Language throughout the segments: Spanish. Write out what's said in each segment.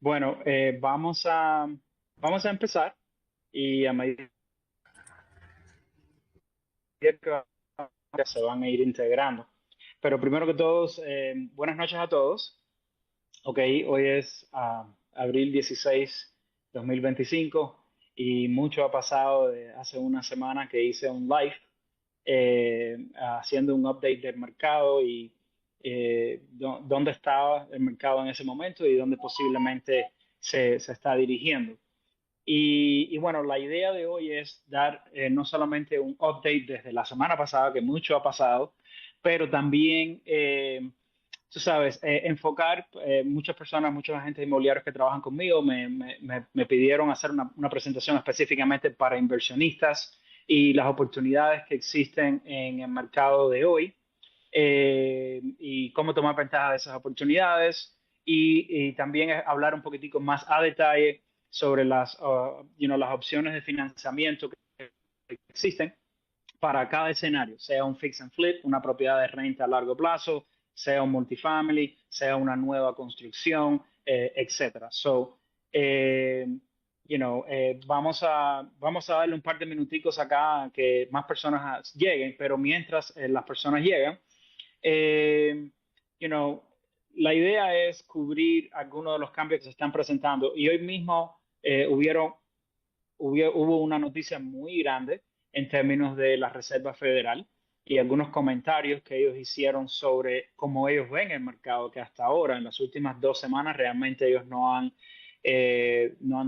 Bueno, vamos a empezar y a medida que se van a ir integrando. Pero primero que todos, buenas noches a todos. Ok, hoy es abril 16, 2025 y mucho ha pasado de hace una semana que hice un live haciendo un update del mercado y dónde estaba el mercado en ese momento y dónde posiblemente se está dirigiendo. Y bueno, la idea de hoy es dar no solamente un update desde la semana pasada, que mucho ha pasado, pero también, tú sabes, enfocar muchas personas, muchos agentes inmobiliarios que trabajan conmigo me pidieron hacer una presentación específicamente para inversionistas y las oportunidades que existen en el mercado de hoy y cómo tomar ventaja de esas oportunidades y también hablar un poquitico más a detalle sobre las opciones de financiamiento que existen para cada escenario, sea un fix and flip, una propiedad de renta a largo plazo, sea un multifamily, sea una nueva construcción, etcétera. Eh, vamos a darle un par de minuticos acá a que más personas lleguen, pero mientras las personas llegan, eh, you know, la idea es cubrir algunos de los cambios que se están presentando y hoy mismo hubo una noticia muy grande en términos de la Reserva Federal y algunos comentarios que ellos hicieron sobre cómo ellos ven el mercado, que hasta ahora, en las últimas 2 semanas, realmente ellos no han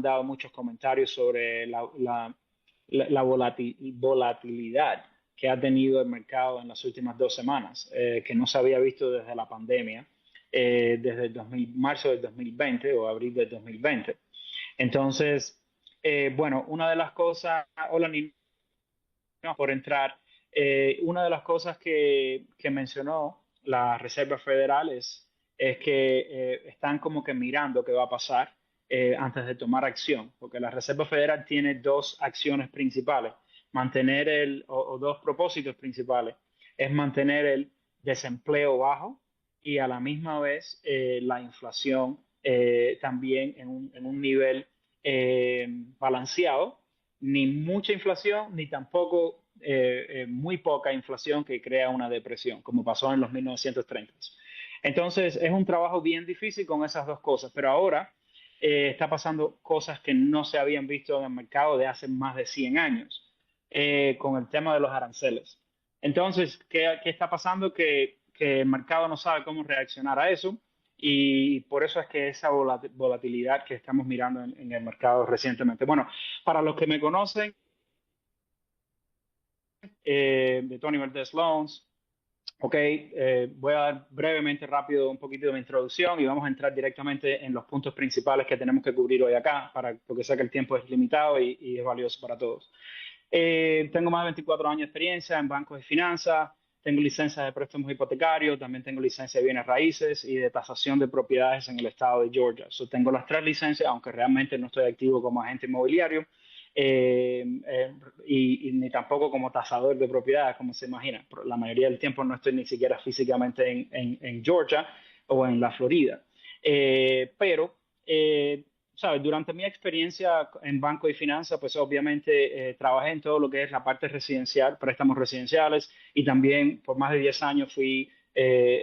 dado muchos comentarios sobre la volatilidad que ha tenido el mercado en las últimas 2 semanas, que no se había visto desde la pandemia, desde marzo del 2020 o abril del 2020. Entonces, bueno, una de las cosas, hola Nino, por entrar, una de las cosas que mencionó la Reserva Federal es que están como que mirando qué va a pasar antes de tomar acción, porque la Reserva Federal tiene dos acciones principales, o dos propósitos principales, es mantener el desempleo bajo y a la misma vez la inflación también en un nivel balanceado, ni mucha inflación, ni tampoco muy poca inflación que crea una depresión, como pasó en los 1930. Entonces, es un trabajo bien difícil con esas dos cosas, pero ahora está pasando cosas que no se habían visto en el mercado de hace más de 100 años, con el tema de los aranceles. Entonces, ¿qué está pasando? Que el mercado no sabe cómo reaccionar a eso y por eso es que esa volatilidad que estamos mirando en el mercado recientemente. Bueno, para los que me conocen, de Tony Valdez Loans, ok, voy a dar brevemente, rápido, un poquito de mi introducción y vamos a entrar directamente en los puntos principales que tenemos que cubrir hoy acá, porque sé que el tiempo es limitado y es valioso para todos. Tengo más de 24 años de experiencia en bancos y finanzas, tengo licencia de préstamos hipotecarios, también tengo licencia de bienes raíces y de tasación de propiedades en el estado de Georgia. Tengo las tres licencias, aunque realmente no estoy activo como agente inmobiliario y ni tampoco como tasador de propiedades, como se imagina. La mayoría del tiempo no estoy ni siquiera físicamente en Georgia o en la Florida. Pero ¿sabes? Durante mi experiencia en banco y finanzas, pues obviamente trabajé en todo lo que es la parte residencial, préstamos residenciales, y también por más de 10 años fui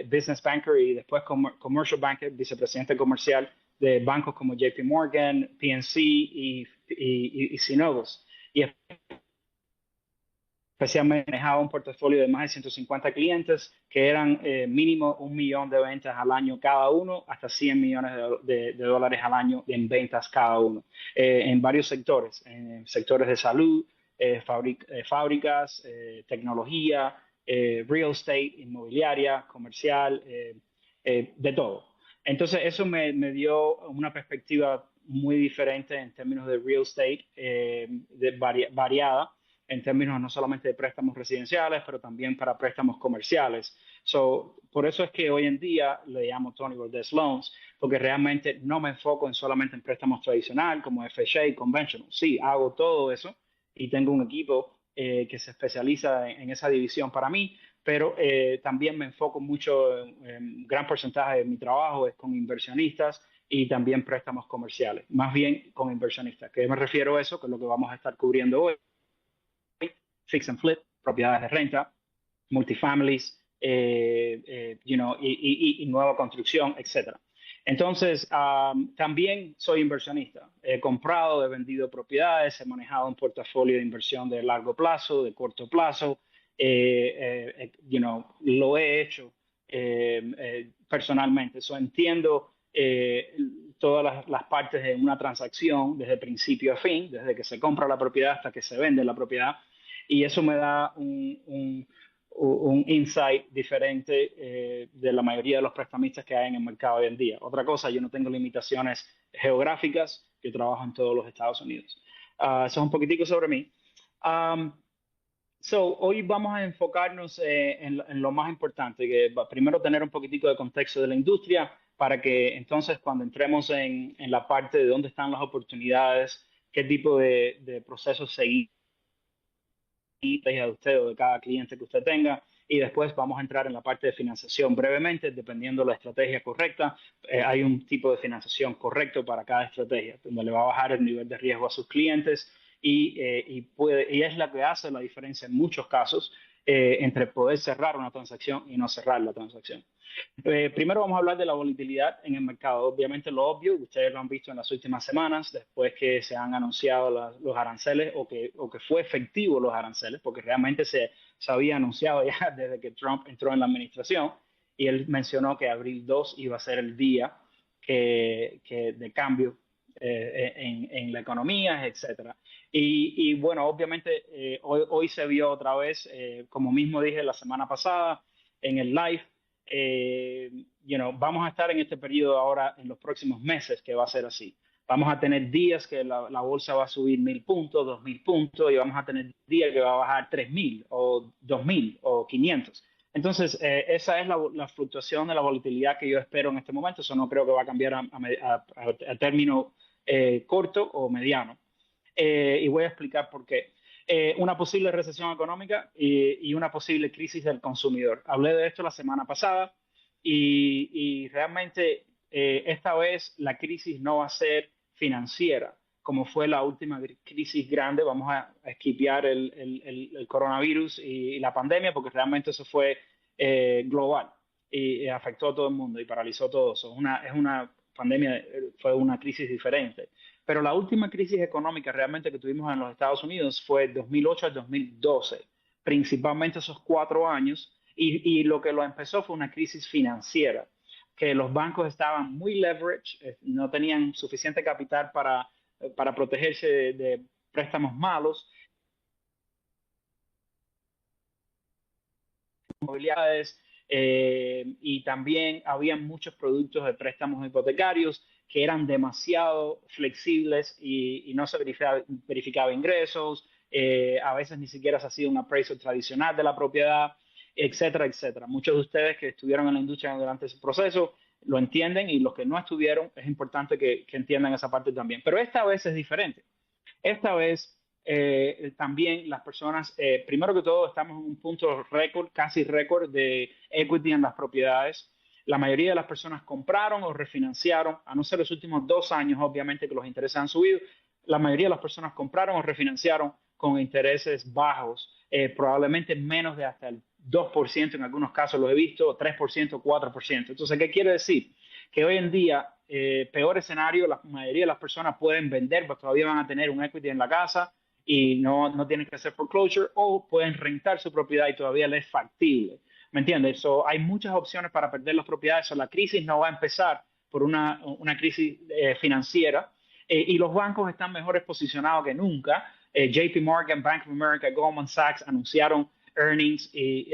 business banker y después commercial banker, vicepresidente comercial de bancos como JP Morgan, PNC y Synovus. Y especialmente manejaba un portafolio de más de 150 clientes que eran mínimo 1 millón de ventas al año cada uno, hasta 100 millones de dólares al año en ventas cada uno, en varios sectores, en sectores de salud, fábricas, tecnología, real estate, inmobiliaria, comercial, de todo. Entonces, eso me dio una perspectiva muy diferente en términos de real estate, variada en términos no solamente de préstamos residenciales, pero también para préstamos comerciales. Por eso es que hoy en día le llamo Tony Valdez Loans, porque realmente no me enfoco solamente en préstamos tradicional como FHA, conventional. Sí, hago todo eso y tengo un equipo que se especializa en esa división para mí, pero también me enfoco mucho, en gran porcentaje de mi trabajo es con inversionistas y también préstamos comerciales, más bien con inversionistas. ¿Qué me refiero a eso? Que es lo que vamos a estar cubriendo hoy: fix and flip, propiedades de renta, multifamilies, y nueva construcción, etcétera. Entonces, también soy inversionista. He comprado, he vendido propiedades, he manejado un portafolio de inversión de largo plazo, de corto plazo. Lo he hecho personalmente. Entiendo todas las partes de una transacción desde principio a fin, desde que se compra la propiedad hasta que se vende la propiedad. Y eso me da un insight diferente de la mayoría de los prestamistas que hay en el mercado hoy en día. Otra cosa, yo no tengo limitaciones geográficas, yo trabajo en todos los Estados Unidos. Eso es un poquitico sobre mí. Um, Hoy vamos a enfocarnos en lo más importante, que primero tener un poquitico de contexto de la industria para que entonces cuando entremos en la parte de dónde están las oportunidades, qué tipo de procesos seguir de usted o de cada cliente que usted tenga. Y después vamos a entrar en la parte de financiación brevemente, dependiendo de la estrategia correcta. Hay un tipo de financiación correcto para cada estrategia, donde le va a bajar el nivel de riesgo a sus clientes y es la que hace la diferencia en muchos casos entre poder cerrar una transacción y no cerrar la transacción. Primero vamos a hablar de la volatilidad en el mercado. Obviamente lo obvio, ustedes lo han visto en las últimas semanas, después que se han anunciado los aranceles o que fue efectivo los aranceles, porque realmente se había anunciado ya desde que Trump entró en la administración y él mencionó que abril 2 iba a ser el día de cambio en la economía, etcétera. Bueno, obviamente hoy se vio otra vez, como mismo dije la semana pasada en el live, vamos a estar en este periodo ahora en los próximos meses que va a ser así. Vamos a tener días que la bolsa va a subir 1.000 puntos, 2.000 puntos, y vamos a tener días que va a bajar 3.000 o 2.000 o 500. Entonces, esa es la fluctuación de la volatilidad que yo espero en este momento. Eso no creo que va a cambiar a término corto o mediano. Y voy a explicar por qué. Una posible recesión económica y una posible crisis del consumidor. Hablé de esto la semana pasada y realmente esta vez la crisis no va a ser financiera, como fue la última crisis grande. Vamos a esquipear el coronavirus y la pandemia, porque realmente eso fue global y afectó a todo el mundo y paralizó todo eso. Es una pandemia, fue una crisis diferente. Pero la última crisis económica realmente que tuvimos en los Estados Unidos fue 2008 al 2012, principalmente esos 4 años, y lo que lo empezó fue una crisis financiera, que los bancos estaban muy leverage, no tenían suficiente capital para protegerse de préstamos malos, inmobiliarias, y también había muchos productos de préstamos hipotecarios que eran demasiado flexibles y no se verificaba ingresos, a veces ni siquiera se hacía un appraisal tradicional de la propiedad, etcétera, etcétera. Muchos de ustedes que estuvieron en la industria durante ese proceso lo entienden, y los que no estuvieron, es importante que entiendan esa parte también. Pero esta vez es diferente. Esta vez también las personas, primero que todo, estamos en un punto récord, casi récord de equity en las propiedades. La mayoría de las personas compraron o refinanciaron, a no ser los últimos 2 años, obviamente, que los intereses han subido. La mayoría de las personas compraron o refinanciaron con intereses bajos, probablemente menos de hasta el 2%, en algunos casos lo he visto, 3%, 4%. Entonces, ¿qué quiere decir? Que hoy en día, peor escenario, la mayoría de las personas pueden vender, pero todavía van a tener un equity en la casa y no tienen que hacer foreclosure, o pueden rentar su propiedad y todavía les es factible. ¿Me entiendes? Hay muchas opciones para perder las propiedades. La crisis no va a empezar por una crisis financiera, y los bancos están mejores posicionados que nunca. JP Morgan, Bank of America, Goldman Sachs anunciaron earnings y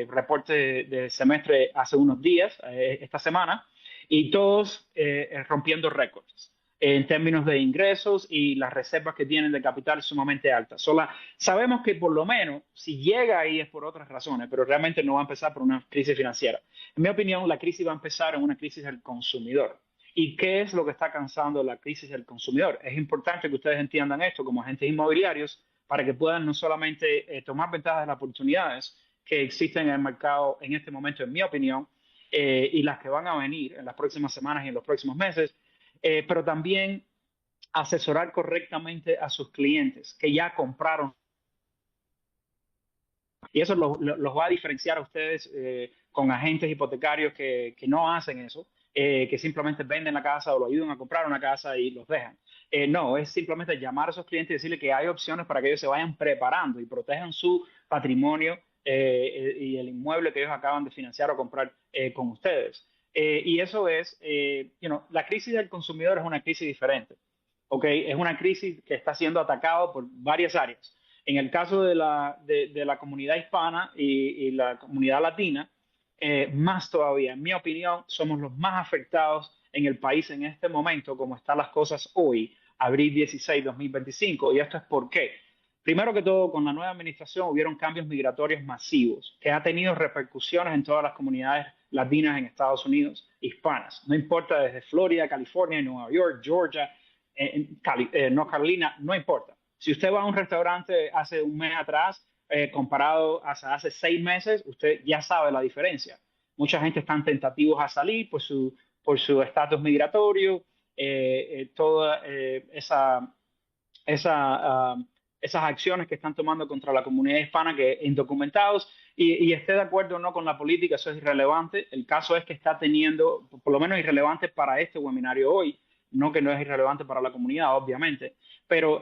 reporte de semestre hace unos días, esta semana, y todos rompiendo récords en términos de ingresos, y las reservas que tienen de capital sumamente altas. Sabemos que por lo menos si llega ahí es por otras razones, pero realmente no va a empezar por una crisis financiera. En mi opinión, la crisis va a empezar en una crisis del consumidor. ¿Y qué es lo que está causando la crisis del consumidor? Es importante que ustedes entiendan esto como agentes inmobiliarios, para que puedan no solamente tomar ventaja de las oportunidades que existen en el mercado en este momento, en mi opinión, y las que van a venir en las próximas semanas y en los próximos meses, pero también asesorar correctamente a sus clientes que ya compraron. Y eso los va a diferenciar a ustedes con agentes hipotecarios que no hacen eso, que simplemente venden la casa o lo ayudan a comprar una casa y los dejan. No, es simplemente llamar a esos clientes y decirles que hay opciones para que ellos se vayan preparando y protejan su patrimonio y el inmueble que ellos acaban de financiar o comprar con ustedes. Y eso es, la crisis del consumidor es una crisis diferente. ¿Ok? Es una crisis que está siendo atacada por varias áreas. En el caso de la comunidad hispana y la comunidad latina, más todavía, en mi opinión, somos los más afectados en el país en este momento, como están las cosas hoy, abril 16, 2025. Y esto es por qué. Primero que todo, con la nueva administración hubieron cambios migratorios masivos que ha tenido repercusiones en todas las comunidades latinas en Estados Unidos, hispanas. No importa desde Florida, California, Nueva York, Georgia, North Carolina, no importa. Si usted va a un restaurante hace un mes atrás, comparado a hace 6 meses, usted ya sabe la diferencia. Mucha gente están tentativos a salir por su estatus migratorio, toda esa, esas acciones que están tomando contra la comunidad hispana que indocumentados y esté de acuerdo o no con la política, eso es irrelevante. El caso es que está teniendo, por lo menos irrelevante para este webinario hoy, no que no es irrelevante para la comunidad, obviamente, pero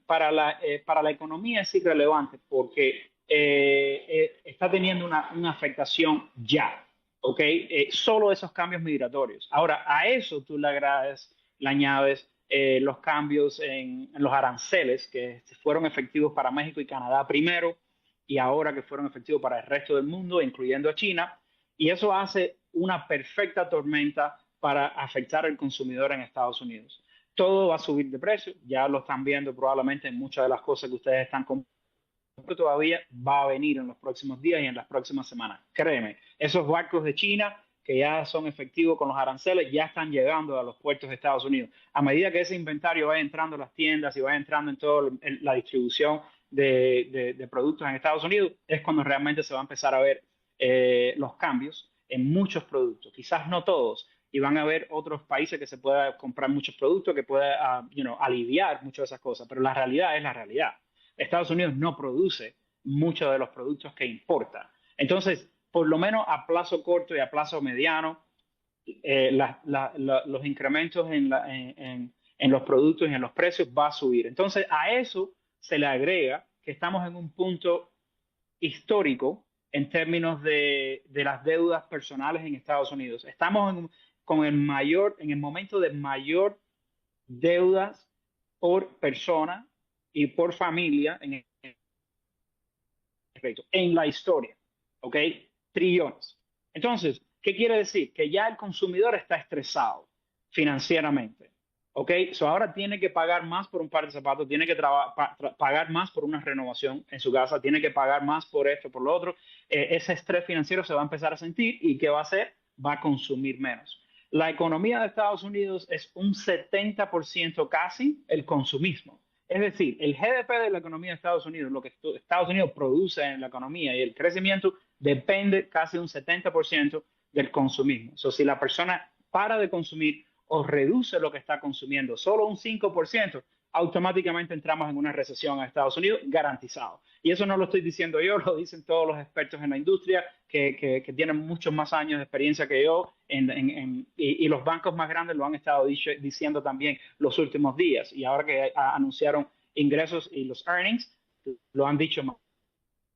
para la economía es irrelevante porque está teniendo una afectación ya, ¿ok? Solo esos cambios migratorios. Ahora, a eso tú le añades los cambios en los aranceles que fueron efectivos para México y Canadá primero y ahora que fueron efectivos para el resto del mundo, incluyendo a China, y eso hace una perfecta tormenta para afectar al consumidor en Estados Unidos. Todo va a subir de precio, ya lo están viendo probablemente en muchas de las cosas que ustedes están comprando, todavía va a venir en los próximos días y en las próximas semanas. Créeme, esos barcos de China que ya son efectivos con los aranceles ya están llegando a los puertos de Estados Unidos. A medida que ese inventario vaya entrando en las tiendas y vaya entrando en toda la distribución de productos en Estados Unidos, es cuando realmente se va a empezar a ver los cambios en muchos productos. Quizás no todos, y van a haber otros países que se pueda comprar muchos productos, que pueda aliviar muchas de esas cosas, pero la realidad es la realidad. Estados Unidos no produce muchos de los productos que importa. Entonces, por lo menos a plazo corto y a plazo mediano, los incrementos en los productos y en los precios va a subir. Entonces, a eso se le agrega que estamos en un punto histórico en términos de las deudas personales en Estados Unidos. Estamos en el momento de mayor deudas por persona y por familia en la historia, ¿ok? Trillones. Entonces, ¿qué quiere decir? Que ya el consumidor está estresado financieramente, ¿ok? So ahora tiene que pagar más por un par de zapatos, tiene que pagar más por una renovación en su casa, tiene que pagar más por esto, por lo otro. Ese estrés financiero se va a empezar a sentir y ¿qué va a hacer? Va a consumir menos. La economía de Estados Unidos es un 70% casi el consumismo. Es decir, el GDP de la economía de Estados Unidos, lo que Estados Unidos produce en la economía y el crecimiento depende casi un 70% del consumismo. So, si la persona para de consumir o reduce lo que está consumiendo solo un 5%, automáticamente entramos en una recesión en Estados Unidos garantizado. Y eso no lo estoy diciendo yo, lo dicen todos los expertos en la industria que tienen muchos más años de experiencia que yo y los bancos más grandes lo han estado diciendo también los últimos días. Y ahora que anunciaron ingresos y los earnings, lo han dicho más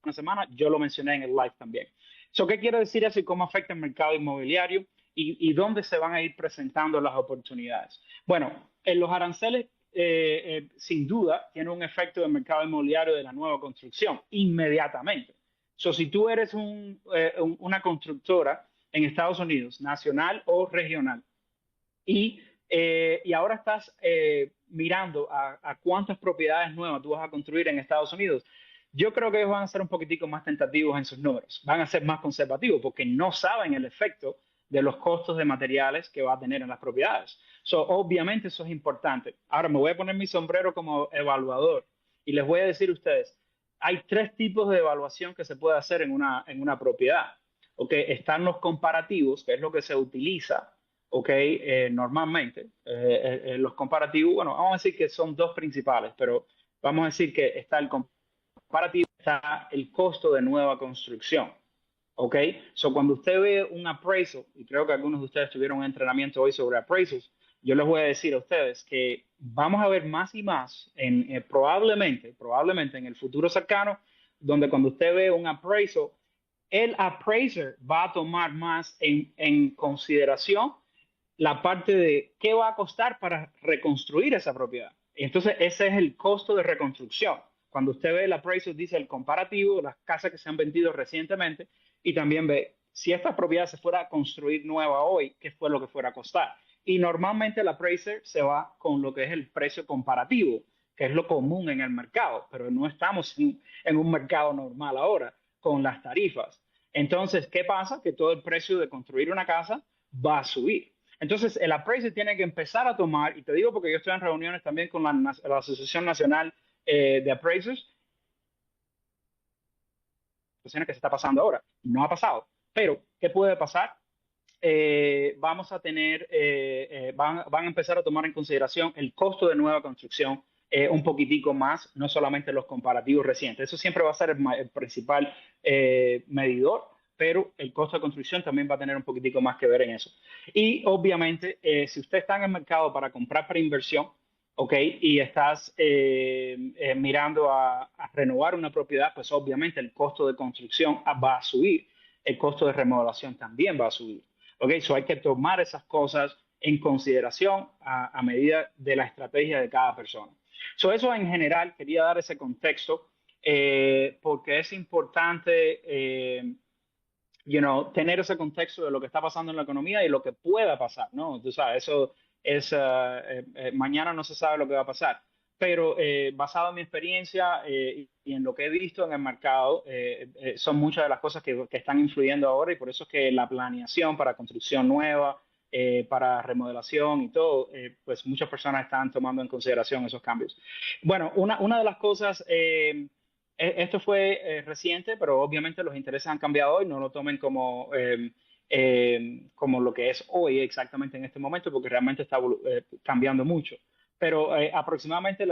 una semana, yo lo mencioné en el live también. So, ¿qué quiero decir eso y cómo afecta el mercado inmobiliario y dónde se van a ir presentando las oportunidades? Bueno, en los aranceles, sin duda, tiene un efecto del mercado inmobiliario de la nueva construcción inmediatamente. So, si tú eres una constructora en Estados Unidos, nacional o regional, y ahora estás mirando a cuántas propiedades nuevas tú vas a construir en Estados Unidos, yo creo que ellos van a ser un poquitico más tentativos en sus números, van a ser más conservativos porque no saben el efecto de los costos de materiales que va a tener en las propiedades. So, obviamente eso es importante. Ahora me voy a poner mi sombrero como evaluador y les voy a decir a ustedes, hay tres tipos de evaluación que se puede hacer en una propiedad. ¿Okay? Están los comparativos, que es lo que se utiliza ¿ok? Normalmente, los comparativos, bueno, vamos a decir que son dos principales, pero vamos a decir que está el comparativo, está el costo de nueva construcción. ¿Ok? So, cuando usted ve un appraisal, y creo que algunos de ustedes tuvieron un entrenamiento hoy sobre appraisals, yo les voy a decir a ustedes que vamos a ver más y más, probablemente en el futuro cercano, donde cuando usted ve un appraisal, el appraiser va a tomar más en consideración la parte de qué va a costar para reconstruir esa propiedad. Entonces, ese es el costo de reconstrucción. Cuando usted ve el appraisal, dice el comparativo de las casas que se han vendido recientemente y también ve si esta propiedad se fuera a construir nueva hoy, qué fue lo que fuera a costar. Y normalmente el appraiser se va con lo que es el precio comparativo, que es lo común en el mercado, pero no estamos en un mercado normal ahora con las tarifas. Entonces, ¿qué pasa? Que todo el precio de construir una casa va a subir. Entonces, el appraiser tiene que empezar a tomar, y te digo porque yo estoy en reuniones también con la Asociación Nacional de Appraisers, que se está pasando ahora. No ha pasado. Pero, ¿qué puede pasar? Vamos a tener, van a empezar a tomar en consideración el costo de nueva construcción un poquitico más, no solamente los comparativos recientes. Eso siempre va a ser el principal medidor, pero el costo de construcción también va a tener un poquitico más que ver en eso. Y obviamente, si usted está en el mercado para comprar para inversión, ¿ok? Y estás mirando a renovar una propiedad, pues obviamente el costo de construcción va a subir, el costo de remodelación también va a subir. ¿Ok? So hay que tomar esas cosas en consideración a medida de la estrategia de cada persona. So eso en general, quería dar ese contexto porque es importante tener ese contexto de lo que está pasando en la economía y lo que pueda pasar, ¿no? Tú sabes, eso es, mañana no se sabe lo que va a pasar, pero basado en mi experiencia y en lo que he visto en el mercado, son muchas de las cosas que están influyendo ahora y por eso es que la planeación para construcción nueva, para remodelación y todo, pues muchas personas están tomando en consideración esos cambios. Bueno, una de las cosas esto fue reciente, pero obviamente los intereses han cambiado hoy. No lo tomen como lo que es hoy exactamente en este momento, porque realmente está cambiando mucho. Pero aproximadamente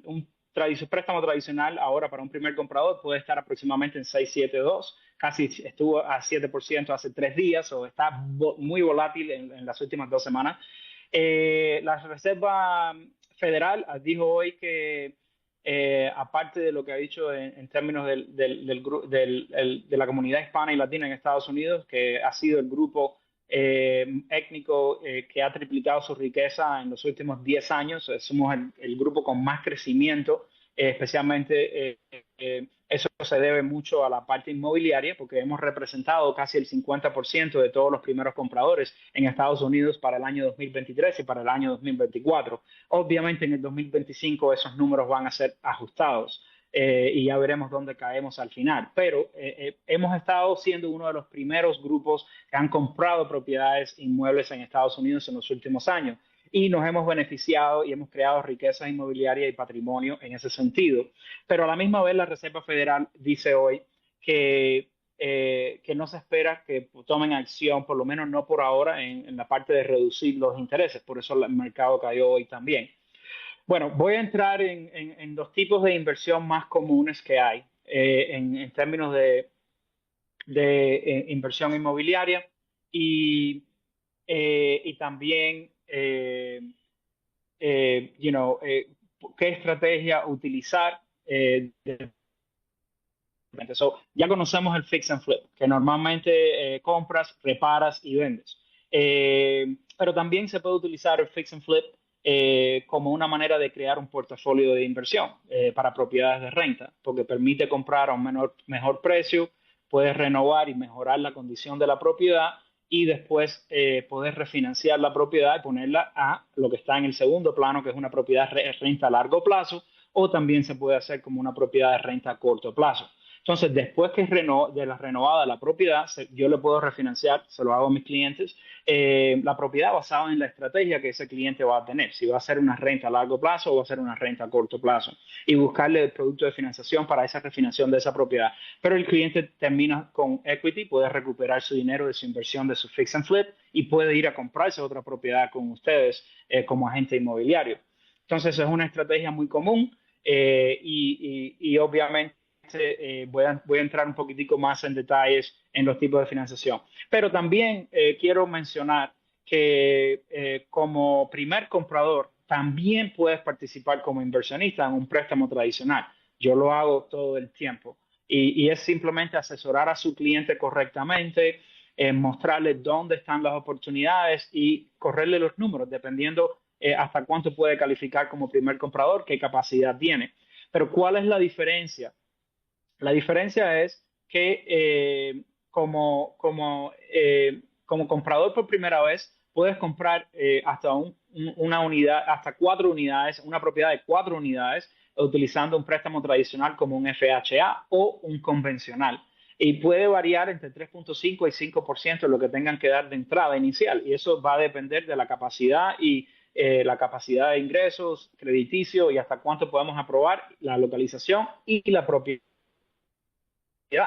un préstamo tradicional ahora para un primer comprador puede estar aproximadamente en 6,72. Casi estuvo a 7% hace 3 días o está muy volátil en las últimas 2 semanas. La Reserva Federal dijo hoy que aparte de lo que ha dicho en términos de la comunidad hispana y latina en Estados Unidos, que ha sido el grupo étnico que ha triplicado su riqueza en los últimos 10 años. Somos el grupo con más crecimiento, especialmente eso se debe mucho a la parte inmobiliaria, porque hemos representado casi el 50% de todos los primeros compradores en Estados Unidos para el año 2023 y para el año 2024. Obviamente en el 2025 esos números van a ser ajustados y ya veremos dónde caemos al final. Pero hemos estado siendo uno de los primeros grupos que han comprado propiedades inmuebles en Estados Unidos en los últimos años y nos hemos beneficiado y hemos creado riqueza inmobiliaria y patrimonio en ese sentido. Pero a la misma vez la Reserva Federal dice hoy que no se espera que tomen acción, por lo menos no por ahora, en la parte de reducir los intereses. Por eso el mercado cayó hoy también. Bueno, voy a entrar en los tipos de inversión más comunes que hay en términos de inversión inmobiliaria y también qué estrategia utilizar. Ya conocemos el fix and flip, que normalmente compras, reparas y vendes. Pero también se puede utilizar el fix and flip como una manera de crear un portafolio de inversión para propiedades de renta, porque permite comprar a un mejor precio, puedes renovar y mejorar la condición de la propiedad y después poder refinanciar la propiedad y ponerla a lo que está en el segundo plano, que es una propiedad de renta a largo plazo, o también se puede hacer como una propiedad de renta a corto plazo. Entonces, después que de la renovada la propiedad, yo le puedo refinanciar, se lo hago a mis clientes, la propiedad basada en la estrategia que ese cliente va a tener, si va a ser una renta a largo plazo o va a ser una renta a corto plazo, y buscarle el producto de financiación para esa refinanciación de esa propiedad. Pero el cliente termina con equity, puede recuperar su dinero de su inversión, de su fix and flip, y puede ir a comprarse otra propiedad con ustedes como agente inmobiliario. Entonces, es una estrategia muy común y obviamente voy a entrar un poquitico más en detalles en los tipos de financiación. Pero también quiero mencionar que como primer comprador también puedes participar como inversionista en un préstamo tradicional. Yo lo hago todo el tiempo y es simplemente asesorar a su cliente correctamente, mostrarle dónde están las oportunidades y correrle los números dependiendo hasta cuánto puede calificar como primer comprador, qué capacidad tiene. Pero ¿cuál es la diferencia? La diferencia es que como comprador por primera vez puedes comprar una unidad, hasta 4 unidades, una propiedad de 4 unidades, utilizando un préstamo tradicional como un FHA o un convencional. Y puede variar entre 3.5 y 5% lo que tengan que dar de entrada inicial. Y eso va a depender de la capacidad y la capacidad de ingresos, crediticio y hasta cuánto podemos aprobar, la localización y la propiedad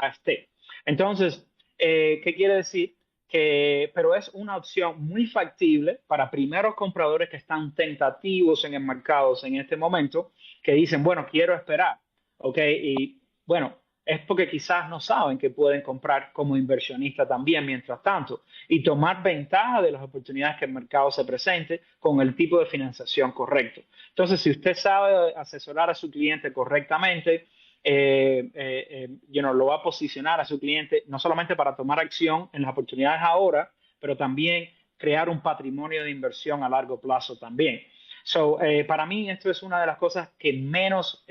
esté. Entonces, ¿qué quiere decir? Pero es una opción muy factible para primeros compradores que están tentativos en el mercado en este momento, que dicen, bueno, quiero esperar, ¿ok? Y bueno, es porque quizás no saben que pueden comprar como inversionista también mientras tanto y tomar ventaja de las oportunidades que el mercado se presente con el tipo de financiación correcto. Entonces, si usted sabe asesorar a su cliente correctamente, lo va a posicionar a su cliente no solamente para tomar acción en las oportunidades ahora, pero también crear un patrimonio de inversión a largo plazo también. Para mí esto es una de las cosas que menos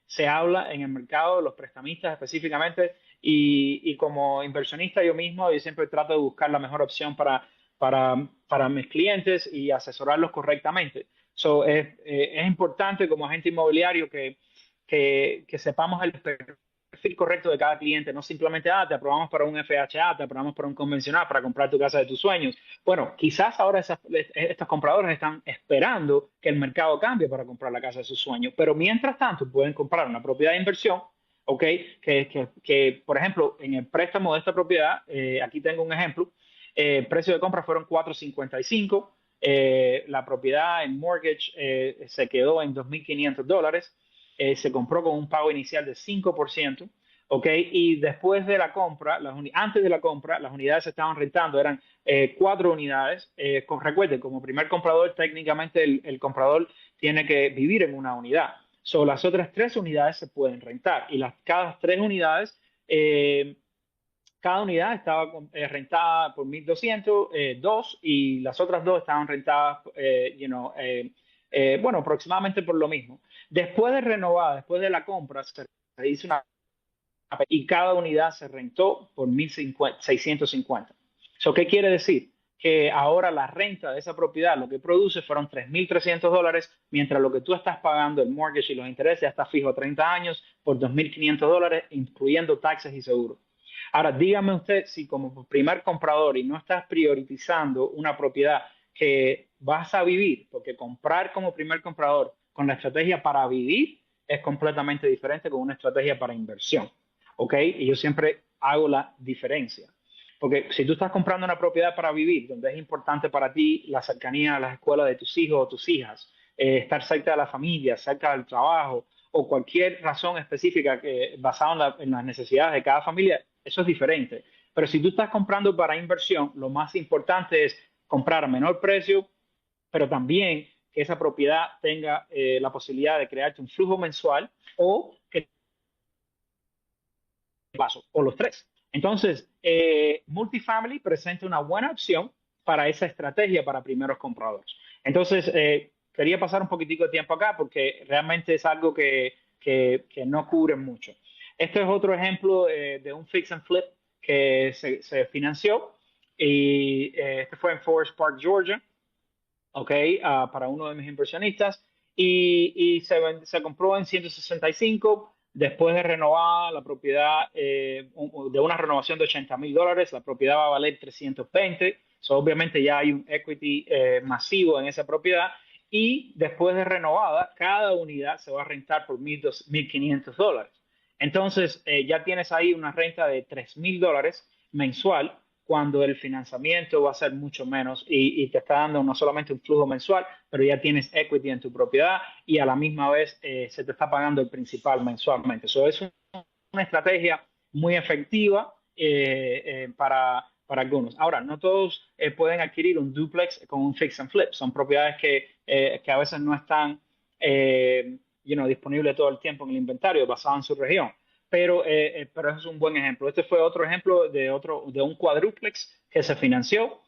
se habla en el mercado de los prestamistas específicamente y como inversionista yo mismo yo siempre trato de buscar la mejor opción para mis clientes y asesorarlos correctamente. Es importante como agente inmobiliario que sepamos el perfil correcto de cada cliente, no simplemente, te aprobamos para un FHA, te aprobamos para un convencional, para comprar tu casa de tus sueños. Bueno, quizás ahora estos compradores están esperando que el mercado cambie para comprar la casa de sus sueños, pero mientras tanto pueden comprar una propiedad de inversión, ¿ok? Por ejemplo, en el préstamo de esta propiedad, aquí tengo un ejemplo, el precio de compra fueron 4.55, la propiedad en mortgage se quedó en $2.500, se compró con un pago inicial de 5%, ¿ok? Y después de la compra, antes de la compra, las unidades se estaban rentando, eran 4 unidades. Recuerden, como primer comprador, técnicamente el comprador tiene que vivir en una unidad. Las otras 3 unidades se pueden rentar y cada 3 unidades, cada unidad estaba rentada por 1.200, dos, y las otras dos estaban rentadas, bueno, aproximadamente por lo mismo. Después de renovar, después de la compra, se hizo una y cada unidad se rentó por 1.650. ¿Qué quiere decir? Que ahora la renta de esa propiedad lo que produce fueron $3.300, mientras lo que tú estás pagando, el mortgage y los intereses, ya está fijo a 30 años por $2.500, incluyendo taxes y seguros. Ahora, dígame usted si como primer comprador y no estás priorizando una propiedad que vas a vivir, porque comprar como primer comprador con la estrategia para vivir es completamente diferente con una estrategia para inversión. ¿Ok? Y yo siempre hago la diferencia. Porque si tú estás comprando una propiedad para vivir, donde es importante para ti la cercanía a las escuelas de tus hijos o tus hijas, estar cerca de la familia, cerca del trabajo, o cualquier razón específica basada en las necesidades de cada familia, eso es diferente. Pero si tú estás comprando para inversión, lo más importante es comprar a menor precio, pero también que esa propiedad tenga la posibilidad de crearte un flujo mensual o que paso, o los tres. Entonces, Multifamily presenta una buena opción para esa estrategia para primeros compradores. Entonces, quería pasar un poquitico de tiempo acá porque realmente es algo que no cubre mucho. Este es otro ejemplo de un fix and flip que se financió y este fue en Forest Park, Georgia, ¿ok? Para uno de mis inversionistas y se compró en 165. Después de renovada la propiedad, de una renovación de $80,000, la propiedad va a valer 320. So, obviamente ya hay un equity masivo en esa propiedad. Y después de renovada, cada unidad se va a rentar por $1,500. Entonces, ya tienes ahí una renta de $3,000 mensual cuando el financiamiento va a ser mucho menos y te está dando no solamente un flujo mensual, pero ya tienes equity en tu propiedad y a la misma vez se te está pagando el principal mensualmente. Eso es una estrategia muy efectiva para algunos. Ahora, no todos pueden adquirir un duplex con un fix and flip. Son propiedades que a veces no están disponibles todo el tiempo en el inventario basado en su región. Pero eso es un buen ejemplo. Este fue otro ejemplo de un cuadrúplex que se financió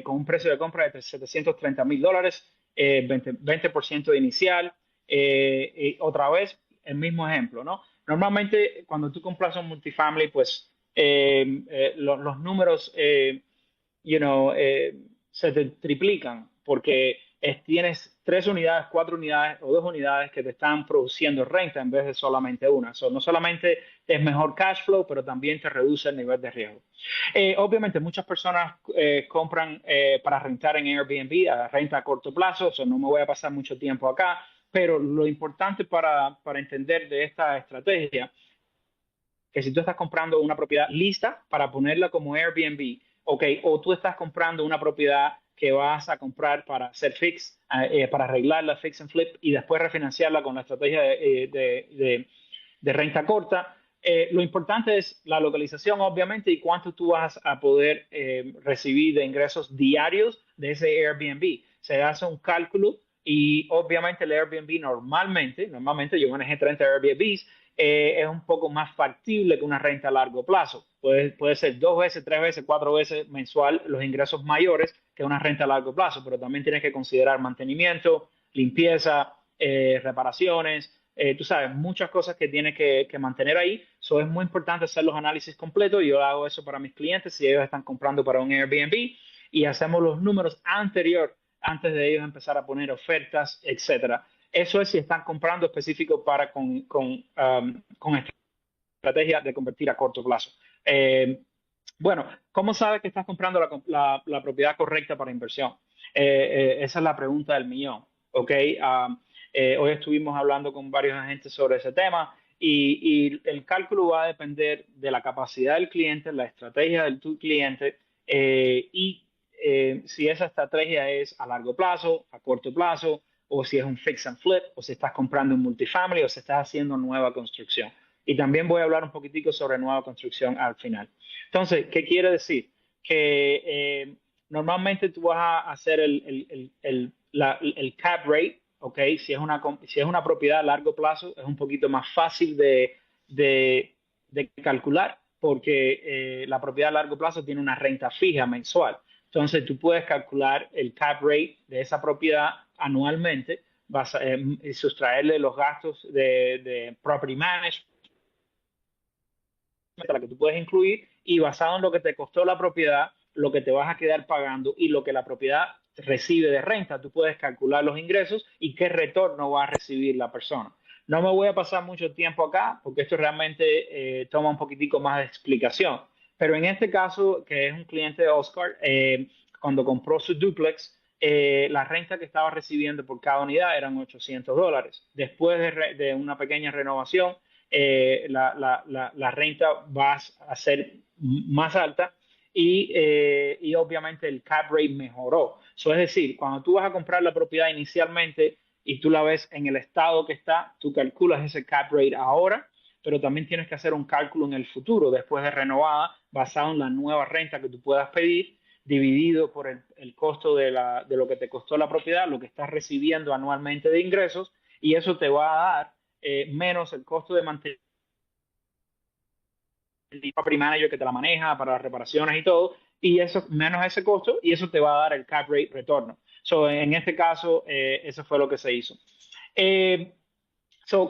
con un precio de compra de $730,000, 20% de inicial. Y otra vez, el mismo ejemplo, ¿no? Normalmente, cuando tú compras un multifamily, pues los números se te triplican porque tienes 3 unidades, 4 unidades o 2 unidades que te están produciendo renta en vez de solamente una. So, no solamente es mejor cash flow, pero también te reduce el nivel de riesgo. Obviamente, muchas personas compran para rentar en Airbnb, a renta a corto plazo, so no me voy a pasar mucho tiempo acá, pero lo importante para entender de esta estrategia que si tú estás comprando una propiedad lista para ponerla como Airbnb, ok, o tú estás comprando una propiedad que vas a comprar para hacer fix, para arreglarla, fix and flip y después refinanciarla con la estrategia de renta corta. Lo importante es la localización, obviamente, y cuánto tú vas a poder recibir de ingresos diarios de ese Airbnb. Se hace un cálculo y obviamente el Airbnb normalmente yo manejé 30 Airbnbs, es un poco más factible que una renta a largo plazo. Puede ser 2 veces, 3 veces, 4 veces mensual los ingresos mayores que una renta a largo plazo, pero también tienes que considerar mantenimiento, limpieza, reparaciones, tú sabes, muchas cosas que tienes que mantener ahí. So, es muy importante hacer los análisis completos. Yo hago eso para mis clientes si ellos están comprando para un Airbnb y hacemos los números antes de ellos empezar a poner ofertas, etcétera. Eso es si están comprando específico con estrategia de convertir a corto plazo. Bueno, ¿cómo sabes que estás comprando la propiedad correcta para inversión? Esa es la pregunta del millón. ¿Ok? Hoy estuvimos hablando con varios agentes sobre ese tema y el cálculo va a depender de la capacidad del cliente, la estrategia del tu cliente y si esa estrategia es a largo plazo, a corto plazo, o si es un fix and flip, o si estás comprando un multifamily, o si estás haciendo nueva construcción. Y también voy a hablar un poquitico sobre nueva construcción al final. Entonces, ¿qué quiere decir? Que normalmente tú vas a hacer el cap rate, ¿ok? Si es una propiedad a largo plazo, es un poquito más fácil de calcular porque la propiedad a largo plazo tiene una renta fija mensual. Entonces, tú puedes calcular el cap rate de esa propiedad anualmente, y sustraerle los gastos de property management, la que tú puedes incluir, y basado en lo que te costó la propiedad, lo que te vas a quedar pagando y lo que la propiedad recibe de renta, tú puedes calcular los ingresos y qué retorno va a recibir la persona. No me voy a pasar mucho tiempo acá porque esto realmente toma un poquitico más de explicación. Pero en este caso, que es un cliente de Oscar, cuando compró su duplex, la renta que estaba recibiendo por cada unidad eran $800. Después de una pequeña renovación, la renta va a ser más alta y obviamente el cap rate mejoró. Es decir, cuando tú vas a comprar la propiedad inicialmente y tú la ves en el estado que está, tú calculas ese cap rate ahora, pero también tienes que hacer un cálculo en el futuro, después de renovada, basado en la nueva renta que tú puedas pedir, dividido por el costo de lo que te costó la propiedad, lo que estás recibiendo anualmente de ingresos, y eso te va a dar menos el costo de mantener el property manager que te la maneja para las reparaciones y todo, y eso menos ese costo, y eso te va a dar el cap rate retorno. So, en este caso, eso fue lo que se hizo. Eh,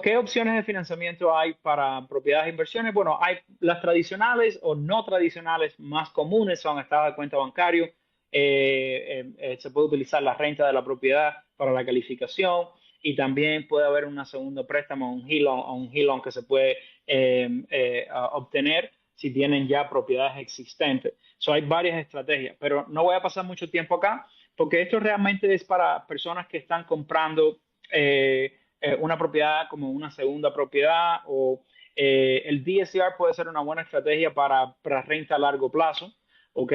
¿Qué opciones de financiamiento hay para propiedades e inversiones? Bueno, hay las tradicionales o no tradicionales más comunes, son estados de cuenta bancario. Se puede utilizar la renta de la propiedad para la calificación. y también puede haber un segundo préstamo, un HELOC que se puede obtener si tienen ya propiedades existentes. So, hay varias estrategias, pero no voy a pasar mucho tiempo acá porque esto realmente es para personas que están comprando una propiedad como una segunda propiedad o el DSCR puede ser una buena estrategia para renta a largo plazo, ¿ok?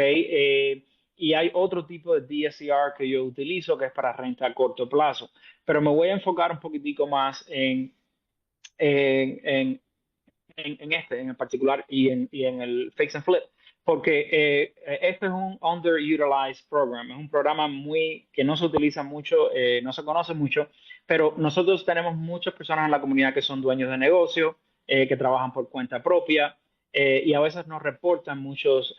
Y hay otro tipo de DSCR que yo utilizo que es para renta a corto plazo, pero me voy a enfocar un poquitico más en, en, en el particular y en el Fix and Flip, porque este es un underutilized program, es un programa que no se utiliza mucho, no se conoce mucho, pero nosotros tenemos muchas personas en la comunidad que son dueños de negocio, que trabajan por cuenta propia y a veces no reportan muchos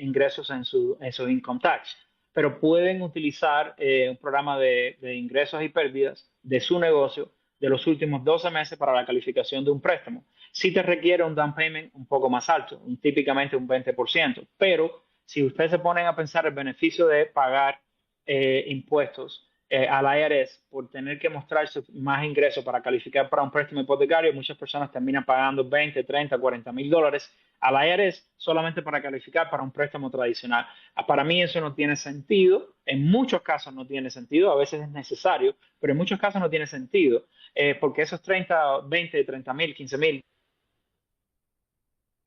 ingresos en su income tax, pero pueden utilizar un programa de ingresos y pérdidas de su negocio de los últimos 12 meses para la calificación de un préstamo. Sí te requiere un down payment un poco más alto, típicamente un 20%, pero si ustedes se ponen a pensar el beneficio de pagar impuestos al IRS por tener que mostrarse más ingresos para calificar para un préstamo hipotecario, muchas personas terminan pagando 20, 30, 40 mil dólares al IRS solamente para calificar para un préstamo tradicional. Para mí eso no tiene sentido, en muchos casos no tiene sentido, a veces es necesario, pero en muchos casos no tiene sentido, porque esos 30, 20, 30 mil, 15 mil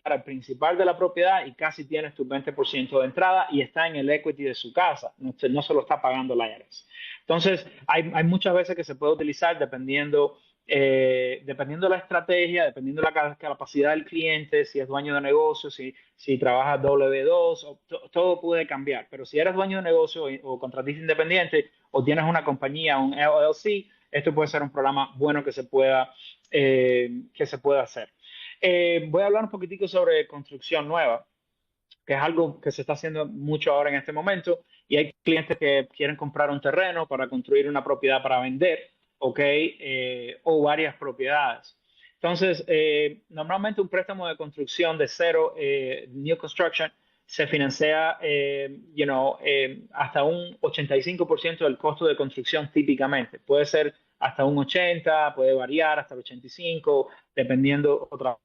para el principal de la propiedad y casi tienes tu 20% de entrada y está en el equity de su casa, no se lo está pagando la IRS. Entonces, hay muchas veces que se puede utilizar dependiendo de la estrategia, dependiendo de la capacidad del cliente, si es dueño de negocio, si trabaja W2, todo puede cambiar. Pero si eres dueño de negocio o contratista independiente o tienes una compañía, un LLC, esto puede ser un programa bueno que se pueda hacer. Voy a hablar un poquitico sobre construcción nueva, que es algo que se está haciendo mucho ahora en este momento, y hay clientes que quieren comprar un terreno para construir una propiedad para vender, ¿ok? O varias propiedades. Entonces, normalmente un préstamo de construcción de cero, new construction, se financia hasta un 85% del costo de construcción típicamente. Puede ser hasta un 80, puede variar hasta el 85, dependiendo otra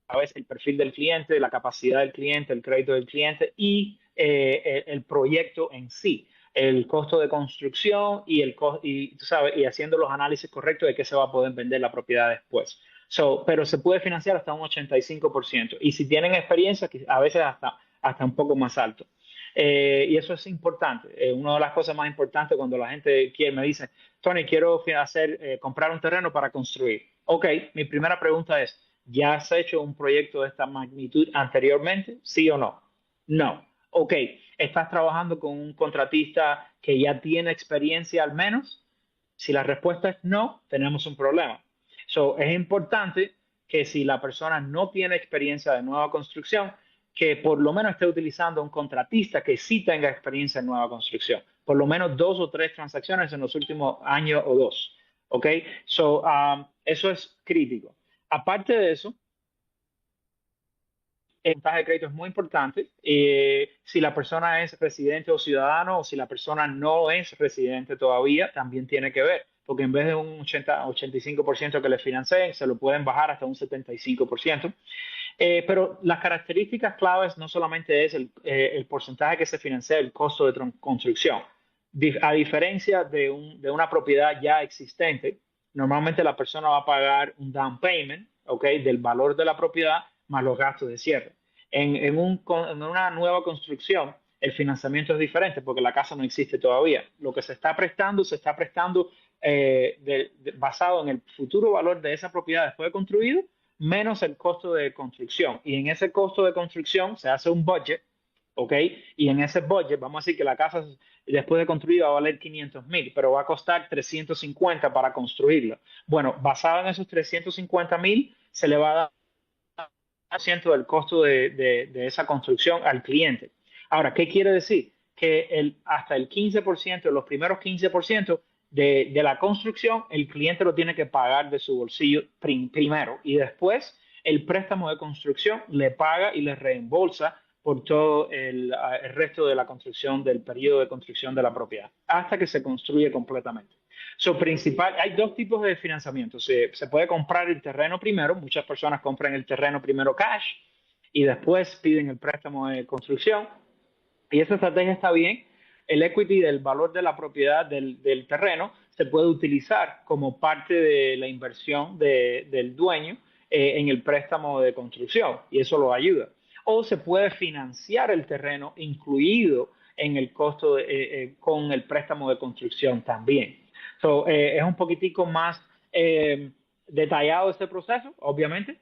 a veces el perfil del cliente, la capacidad del cliente, el crédito del cliente y el proyecto en sí, el costo de construcción y, tú sabes, y haciendo los análisis correctos de qué se va a poder vender la propiedad después. Pero se puede financiar hasta un 85%. Y si tienen experiencia, a veces hasta un poco más alto. Y eso es importante. Una de las cosas más importantes cuando la gente me dice, Tony, quiero comprar un terreno para construir. Ok, mi primera pregunta es, ¿ya has hecho un proyecto de esta magnitud anteriormente? ¿Sí o no? No. Ok, ¿estás trabajando con un contratista que ya tiene experiencia al menos? Si la respuesta es no, tenemos un problema. Es importante que si la persona no tiene experiencia de nueva construcción, que por lo menos esté utilizando un contratista que sí tenga experiencia en nueva construcción. Por lo menos 2 o 3 transacciones en los últimos años o 2. ¿Ok? Eso es crítico. Aparte de eso, el puntaje de crédito es muy importante. Si la persona es residente o ciudadano o si la persona no es residente todavía, también tiene que ver, porque en vez de un 85% que le financien, se lo pueden bajar hasta un 75%. Pero las características claves no solamente es el porcentaje que se financia, el costo de construcción. A diferencia de una propiedad ya existente, normalmente la persona va a pagar un down payment, ¿ok? Del valor de la propiedad más los gastos de cierre. En una nueva construcción, el financiamiento es diferente porque la casa no existe todavía. Lo que se está prestando basado en el futuro valor de esa propiedad después de construido, menos el costo de construcción. Y en ese costo de construcción se hace un budget, ¿ok? Y en ese budget, vamos a decir que la casa después de construida va a valer 500,000, pero va a costar 350 para construirla. Bueno, basado en esos 350,000, se le va a dar ciento del costo de esa construcción al cliente. Ahora, ¿qué quiere decir? Que hasta el 15%, los primeros 15% de la construcción, el cliente lo tiene que pagar de su bolsillo primero y después el préstamo de construcción le paga y le reembolsa por todo el resto de la construcción, del periodo de construcción de la propiedad, hasta que se construye completamente. Hay dos tipos de financiamiento. Se puede comprar el terreno primero. Muchas personas compran el terreno primero cash y después piden el préstamo de construcción. Y esa estrategia está bien. El equity del valor de la propiedad del terreno se puede utilizar como parte de la inversión del dueño en el préstamo de construcción y eso lo ayuda. O se puede financiar el terreno incluido en el costo con el préstamo de construcción también. Es un poquitico más detallado este proceso, obviamente,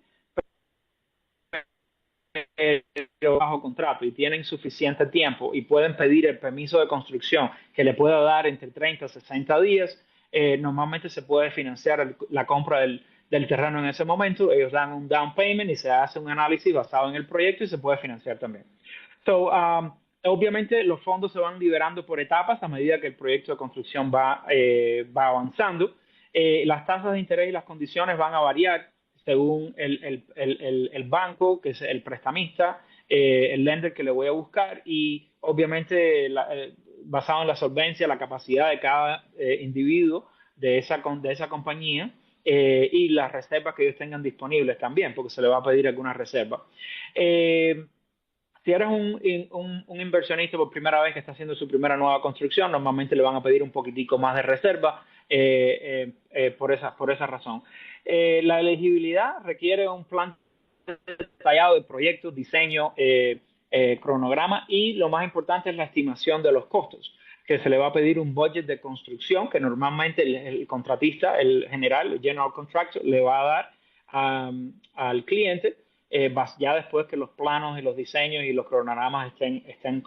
bajo contrato y tienen suficiente tiempo y pueden pedir el permiso de construcción que le pueda dar entre 30 a 60 días, normalmente se puede financiar la compra del terreno en ese momento. Ellos dan un down payment y se hace un análisis basado en el proyecto y se puede financiar también. Obviamente los fondos se van liberando por etapas a medida que el proyecto de construcción va avanzando. Las tasas de interés y las condiciones van a variar según el banco, que es el prestamista, el lender que le voy a buscar y obviamente basado en la solvencia, la capacidad de cada individuo de esa compañía y las reservas que ellos tengan disponibles también, porque se le va a pedir alguna reserva. Si eres un inversionista por primera vez que está haciendo su primera nueva construcción, normalmente le van a pedir un poquitico más de reserva por esa razón. La elegibilidad requiere un plan detallado de proyectos, diseño, cronograma y lo más importante es la estimación de los costos, que se le va a pedir un budget de construcción que normalmente el contratista, el general, el general contractor, le va a dar al cliente ya después que los planos y los diseños y los cronogramas estén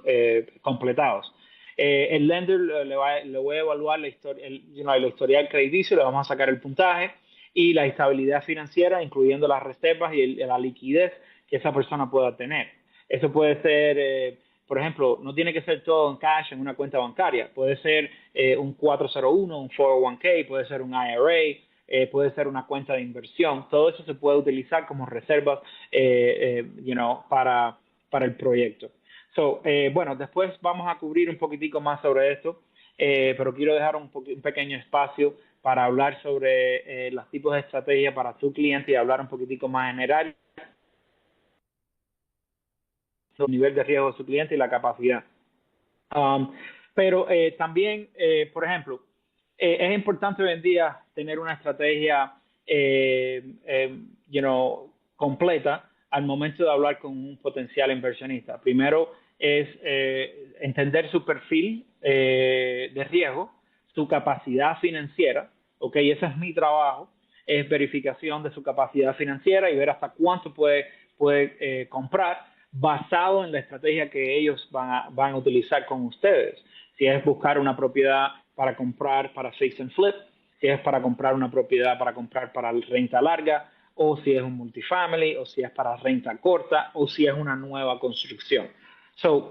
completados. El lender le voy a evaluar la historial crediticio, le vamos a sacar el puntaje y la estabilidad financiera, incluyendo las reservas y la liquidez que esa persona pueda tener. Eso puede ser, por ejemplo, no tiene que ser todo en cash en una cuenta bancaria. Puede ser un 401, un 401k, puede ser un IRA, puede ser una cuenta de inversión. Todo eso se puede utilizar como reservas para el proyecto. Bueno, después vamos a cubrir un poquitico más sobre esto, pero quiero dejar un pequeño espacio para hablar sobre los tipos de estrategia para tu cliente y hablar un poquitico más general el nivel de riesgo de su cliente y la capacidad. Pero también, por ejemplo, es importante hoy en día tener una estrategia completa al momento de hablar con un potencial inversionista. Primero es entender su perfil de riesgo, su capacidad financiera, ¿ok? Ese es mi trabajo, es verificación de su capacidad financiera y ver hasta cuánto puede comprar basado en la estrategia que ellos van a utilizar con ustedes. Si es buscar una propiedad para comprar para fix and flip, si es para comprar una propiedad para comprar para renta larga, o si es un multifamily, o si es para renta corta, o si es una nueva construcción.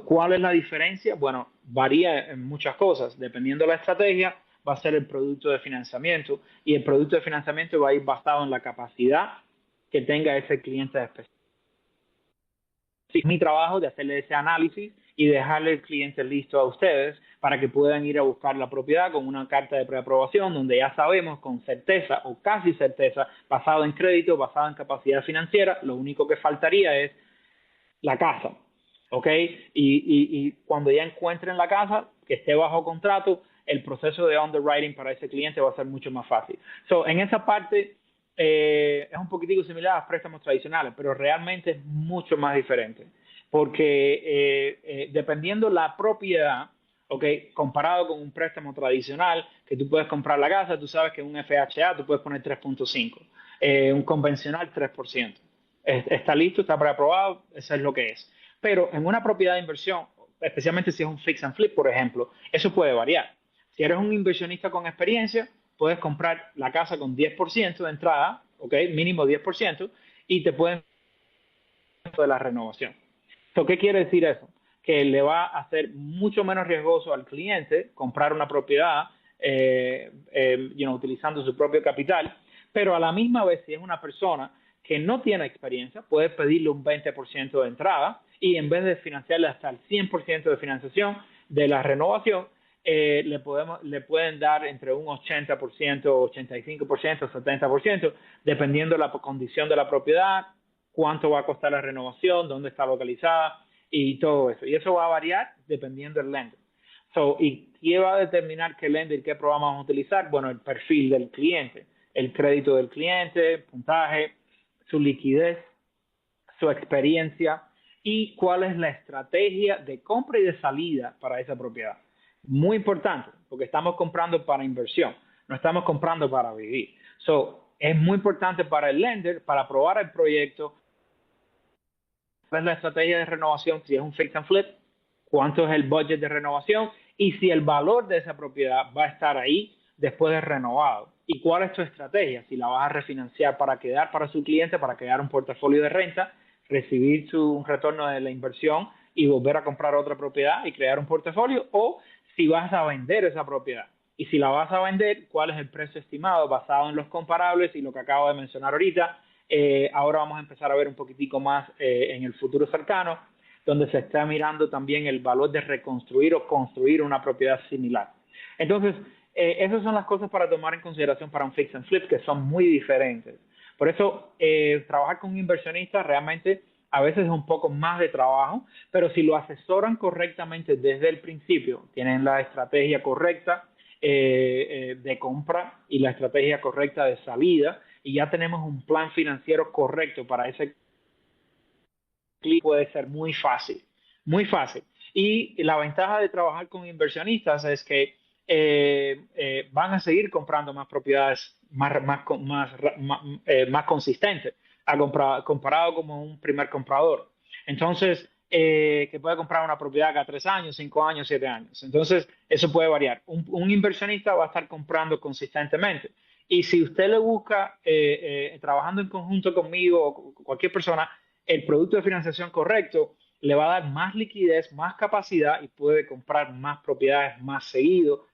¿Cuál es la diferencia? Bueno, varía en muchas cosas. Dependiendo de la estrategia, va a ser el producto de financiamiento y el producto de financiamiento va a ir basado en la capacidad que tenga ese cliente específico. Es mi trabajo de hacerle ese análisis y dejarle el cliente listo a ustedes para que puedan ir a buscar la propiedad con una carta de preaprobación donde ya sabemos con certeza o casi certeza, basado en crédito, basado en capacidad financiera, lo único que faltaría es la casa, ¿ok? Y cuando ya encuentren la casa, que esté bajo contrato, el proceso de underwriting para ese cliente va a ser mucho más fácil. En esa parte es un poquitico similar a los préstamos tradicionales, pero realmente es mucho más diferente, porque dependiendo la propiedad, ¿okay? Comparado con un préstamo tradicional, que tú puedes comprar la casa, tú sabes que en un FHA tú puedes poner 3.5, un convencional 3%. Está listo, está preaprobado, eso es lo que es. Pero en una propiedad de inversión, especialmente si es un fix and flip, por ejemplo, eso puede variar. Si eres un inversionista con experiencia, puedes comprar la casa con 10% de entrada, ¿ok? Mínimo 10%, y te pueden de la renovación. ¿Qué quiere decir eso? Que le va a hacer mucho menos riesgoso al cliente comprar una propiedad utilizando su propio capital, pero a la misma vez, si es una persona que no tiene experiencia, puede pedirle un 20% de entrada y en vez de financiarle hasta el 100% de financiación de la renovación, le pueden dar entre un 80%, 85%, 70%, dependiendo de la condición de la propiedad, cuánto va a costar la renovación, dónde está localizada y todo eso. Y eso va a variar dependiendo del lender. ¿Y qué va a determinar qué lender y qué programa vamos a utilizar? Bueno, el perfil del cliente, el crédito del cliente, puntaje, su liquidez, su experiencia y cuál es la estrategia de compra y de salida para esa propiedad. Muy importante, porque estamos comprando para inversión, no estamos comprando para vivir. Es muy importante para el lender, para aprobar el proyecto, cuál es la estrategia de renovación, si es un fix and flip, cuánto es el budget de renovación y si el valor de esa propiedad va a estar ahí después de renovado. ¿Y cuál es tu estrategia? Si la vas a refinanciar para quedar para su cliente, para crear un portafolio de renta, recibir un retorno de la inversión y volver a comprar otra propiedad y crear un portafolio, o si vas a vender esa propiedad. Y si la vas a vender, ¿cuál es el precio estimado basado en los comparables y lo que acabo de mencionar ahorita? Ahora vamos a empezar a ver un poquitico más en el futuro cercano, donde se está mirando también el valor de reconstruir o construir una propiedad similar. Entonces, esas son las cosas para tomar en consideración para un fix and flip, que son muy diferentes. Por eso, trabajar con un inversionista realmente a veces es un poco más de trabajo, pero si lo asesoran correctamente desde el principio, tienen la estrategia correcta de compra y la estrategia correcta de salida, y ya tenemos un plan financiero correcto para ese clic, puede ser muy fácil, muy fácil. Y la ventaja de trabajar con inversionistas es que van a seguir comprando más propiedades más consistentes comparado como un primer comprador. Entonces, que puede comprar una propiedad cada 3 años, 5 años, 7 años. Entonces, eso puede variar. Un inversionista va a estar comprando consistentemente. Y si usted le busca, trabajando en conjunto conmigo o cualquier persona, el producto de financiación correcto, le va a dar más liquidez, más capacidad y puede comprar más propiedades más seguido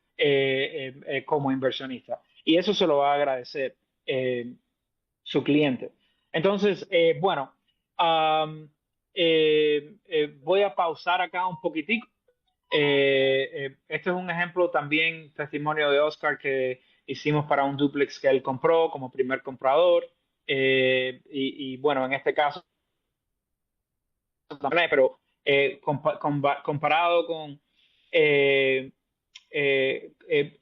como inversionista. Y eso se lo va a agradecer su cliente. Entonces, bueno, um, voy a pausar acá un poquitico. Este es un ejemplo también, testimonio de Oscar que hicimos para un duplex que él compró como primer comprador. Bueno, en este caso también, pero comparado con eh, eh, eh,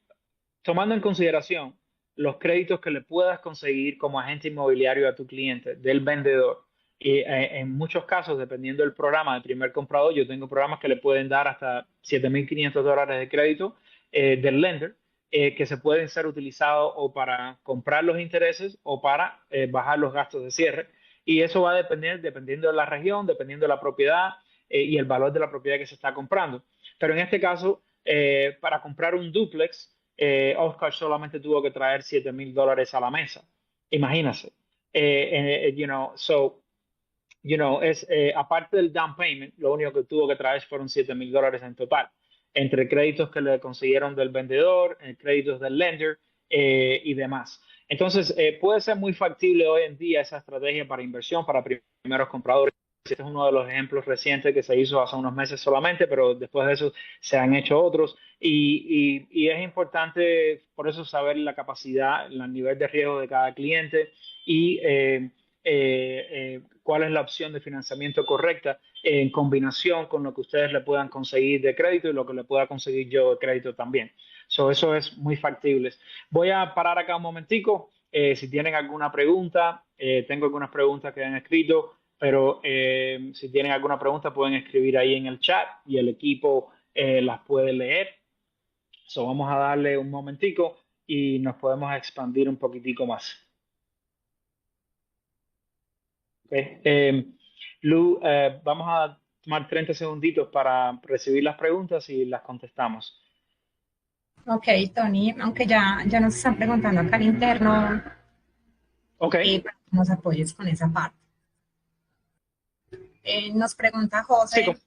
tomando en consideración los créditos que le puedas conseguir como agente inmobiliario a tu cliente del vendedor. Y en muchos casos, dependiendo del programa del primer comprador, yo tengo programas que le pueden dar hasta $7,500 de crédito del lender, que se pueden ser utilizados o para comprar los intereses o para bajar los gastos de cierre. Y eso va a depender, dependiendo de la región, dependiendo de la propiedad y el valor de la propiedad que se está comprando. Pero en este caso, para comprar un duplex, Oscar solamente tuvo que traer $7,000 a la mesa. Imagínense. Aparte del down payment, lo único que tuvo que traer fueron $7,000 en total, entre créditos que le consiguieron del vendedor, créditos del lender y demás. Entonces, puede ser muy factible hoy en día esa estrategia para inversión para primeros compradores. Este es uno de los ejemplos recientes que se hizo hace unos meses solamente, pero después de eso se han hecho otros. Y es importante por eso saber la capacidad, el nivel de riesgo de cada cliente y cuál es la opción de financiamiento correcta en combinación con lo que ustedes le puedan conseguir de crédito y lo que le pueda conseguir yo de crédito también. Eso es muy factible. Voy a parar acá un momentico. Si tienen alguna pregunta, tengo algunas preguntas que han escrito, pero si tienen alguna pregunta pueden escribir ahí en el chat y el equipo las puede leer. Vamos a darle un momentico y nos podemos expandir un poquitico más. Okay. Lu, vamos a tomar 30 segunditos para recibir las preguntas y las contestamos. Ok, Tony, aunque ya nos están preguntando acá al interno, Ok. para que nos apoyes con esa parte. Nos pregunta Sí, José,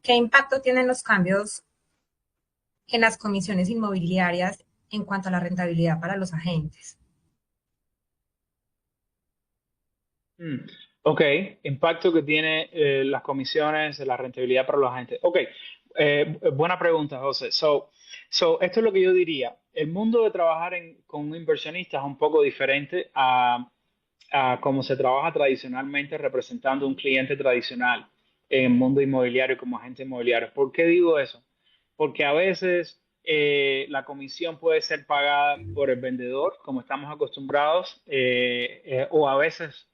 ¿qué impacto tienen los cambios en las comisiones inmobiliarias en cuanto a la rentabilidad para los agentes? mm, ok, impacto que tiene las comisiones, la rentabilidad para los agentes. Ok, buena pregunta, José. Esto es lo que yo diría. El mundo de trabajar con un inversionista es un poco diferente a cómo se trabaja tradicionalmente representando un cliente tradicional en el mundo inmobiliario como agente inmobiliario. ¿Por qué digo eso? Porque a veces la comisión puede ser pagada por el vendedor, como estamos acostumbrados, o a veces,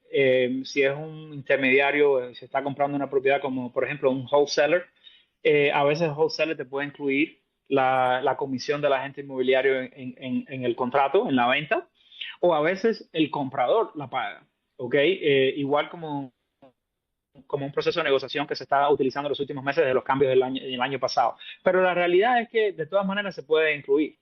si es un intermediario, se está comprando una propiedad como por ejemplo un wholesaler, a veces el wholesaler te puede incluir la comisión del agente inmobiliario en el contrato, en la venta, o a veces el comprador la paga, ¿ok? Igual como un proceso de negociación que se está utilizando en los últimos meses de los cambios del año pasado. Pero la realidad es que de todas maneras se puede incluir,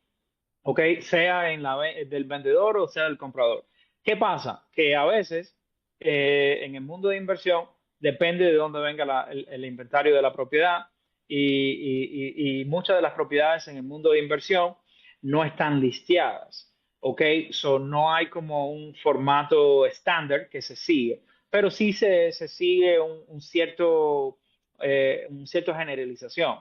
¿ok? Sea del vendedor o sea del comprador. ¿Qué pasa? Que a veces en el mundo de inversión depende de dónde venga el inventario de la propiedad y muchas de las propiedades en el mundo de inversión no están listeadas, ¿ok? No hay como un formato estándar que se sigue, pero sí se sigue un cierto generalización.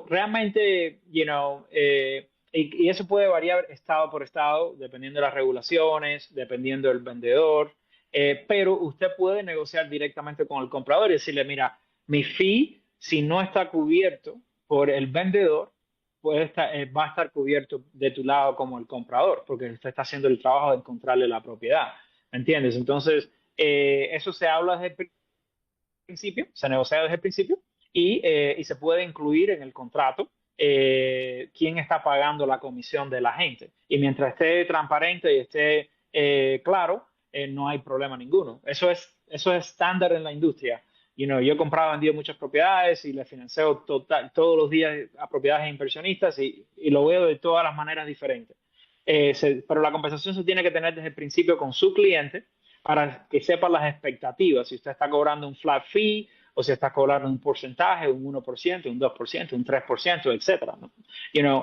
Realmente, y eso puede variar estado por estado, dependiendo de las regulaciones, dependiendo del vendedor, pero usted puede negociar directamente con el comprador y decirle, mira, mi fee, si no está cubierto por el vendedor, va a estar cubierto de tu lado como el comprador, porque usted está haciendo el trabajo de encontrarle la propiedad. ¿Me entiendes? Entonces, eso se habla desde el principio, se negocia desde el principio y se puede incluir en el contrato quién está pagando la comisión de la gente. Y mientras esté transparente y esté claro, no hay problema ninguno. Eso es estándar en la industria. Yo he comprado y vendido muchas propiedades y le financio todos los días a propiedades inversionistas y lo veo de todas las maneras diferentes. Pero la conversación se tiene que tener desde el principio con su cliente para que sepa las expectativas. Si usted está cobrando un flat fee o si está cobrando un porcentaje, un 1%, un 2%, un 3%, etcétera, ¿no?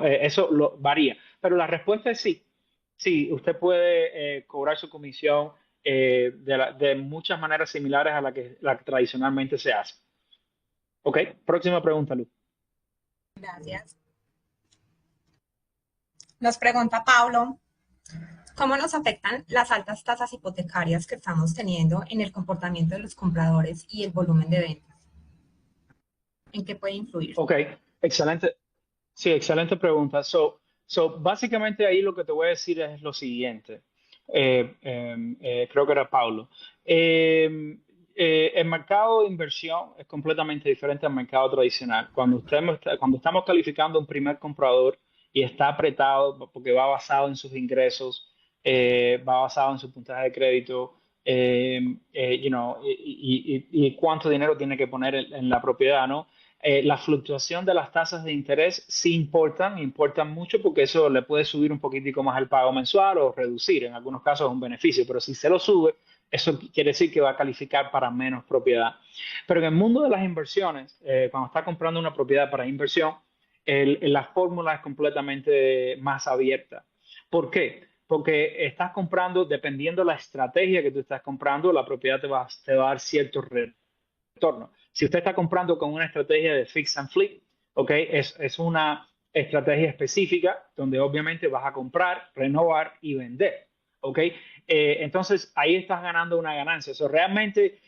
Eso varía. Pero la respuesta es sí. Sí, usted puede cobrar su comisión de muchas maneras similares a la que tradicionalmente se hace. Ok, próxima pregunta, Luz. Gracias. Nos pregunta Pablo, ¿cómo nos afectan las altas tasas hipotecarias que estamos teniendo en el comportamiento de los compradores y el volumen de ventas? ¿En qué puede influir? Ok, excelente. Sí, excelente pregunta. Básicamente ahí lo que te voy a decir es lo siguiente. Creo que era Paulo. El mercado de inversión es completamente diferente al mercado tradicional. Cuando estamos calificando un primer comprador y está apretado porque va basado en sus ingresos, va basado en su puntaje de crédito, y cuánto dinero tiene que poner en la propiedad, ¿no? La fluctuación de las tasas de interés sí importan mucho porque eso le puede subir un poquitico más el pago mensual o reducir, en algunos casos es un beneficio, pero si se lo sube, eso quiere decir que va a calificar para menos propiedad. Pero en el mundo de las inversiones, cuando está comprando una propiedad para inversión, la fórmula es completamente más abierta. ¿Por qué? Porque estás comprando, dependiendo de la estrategia que tú estás comprando, la propiedad te va a dar ciertos retorno. Si usted está comprando con una estrategia de fix and flip, ¿ok? Es una estrategia específica donde obviamente vas a comprar, renovar y vender, ¿ok? Entonces ahí estás ganando una ganancia. Realmente,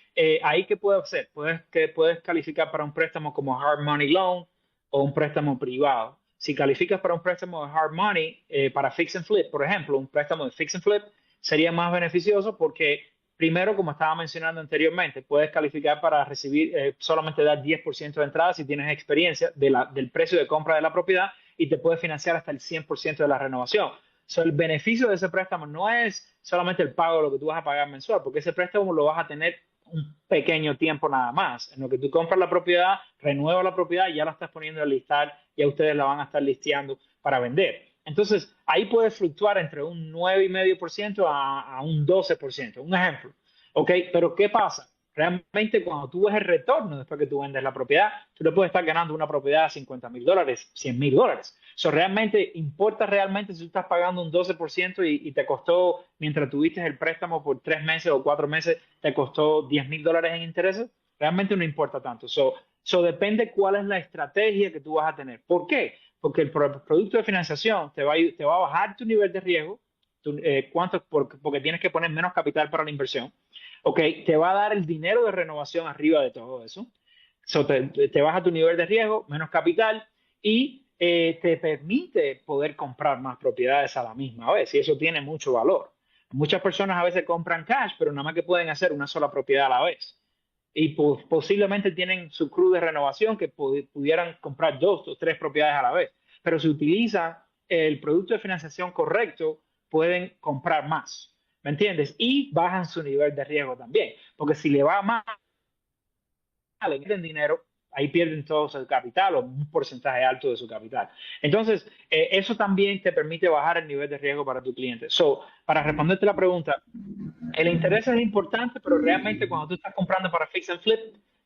ahí qué puedes hacer? Puedes calificar para un préstamo como hard money loan o un préstamo privado. Si calificas para un préstamo de hard money, para fix and flip, por ejemplo, un préstamo de fix and flip sería más beneficioso porque primero, como estaba mencionando anteriormente, puedes calificar para recibir, solamente dar 10% de entrada si tienes experiencia del precio de compra de la propiedad y te puedes financiar hasta el 100% de la renovación. El beneficio de ese préstamo no es solamente el pago de lo que tú vas a pagar mensual, porque ese préstamo lo vas a tener un pequeño tiempo nada más. En lo que tú compras la propiedad, renuevas la propiedad y ya la estás poniendo a listar, ya ustedes la van a estar listeando para vender. Entonces, ahí puede fluctuar entre un 9,5% a un 12%. Un ejemplo. ¿Ok? Pero ¿qué pasa? Realmente cuando tú ves el retorno después que tú vendes la propiedad, tú le puedes estar ganando una propiedad a $50,000, $100,000. Realmente importa realmente si tú estás pagando un 12% y te costó, mientras tuviste el préstamo por 3 meses o 4 meses, te costó $10,000 en intereses. Realmente no importa tanto. Depende cuál es la estrategia que tú vas a tener. ¿Por qué? porque el producto de financiación te va a bajar tu nivel de riesgo, porque tienes que poner menos capital para la inversión. Ok, te va a dar el dinero de renovación arriba de todo eso. So, te baja tu nivel de riesgo, menos capital y te permite poder comprar más propiedades a la misma vez. Y eso tiene mucho valor. Muchas personas a veces compran cash, pero nada más que pueden hacer una sola propiedad a la vez. Y posiblemente tienen su crew de renovación que pudieran comprar dos o tres propiedades a la vez. Pero si utilizan el producto de financiación correcto, pueden comprar más. ¿Me entiendes? Y bajan su nivel de riesgo también. Porque si le va mal, le pierden dinero, ahí pierden todo su capital o un porcentaje alto de su capital. Entonces, eso también te permite bajar el nivel de riesgo para tu cliente. So, para responderte la pregunta, el interés es importante, pero realmente cuando tú estás comprando para fix and flip,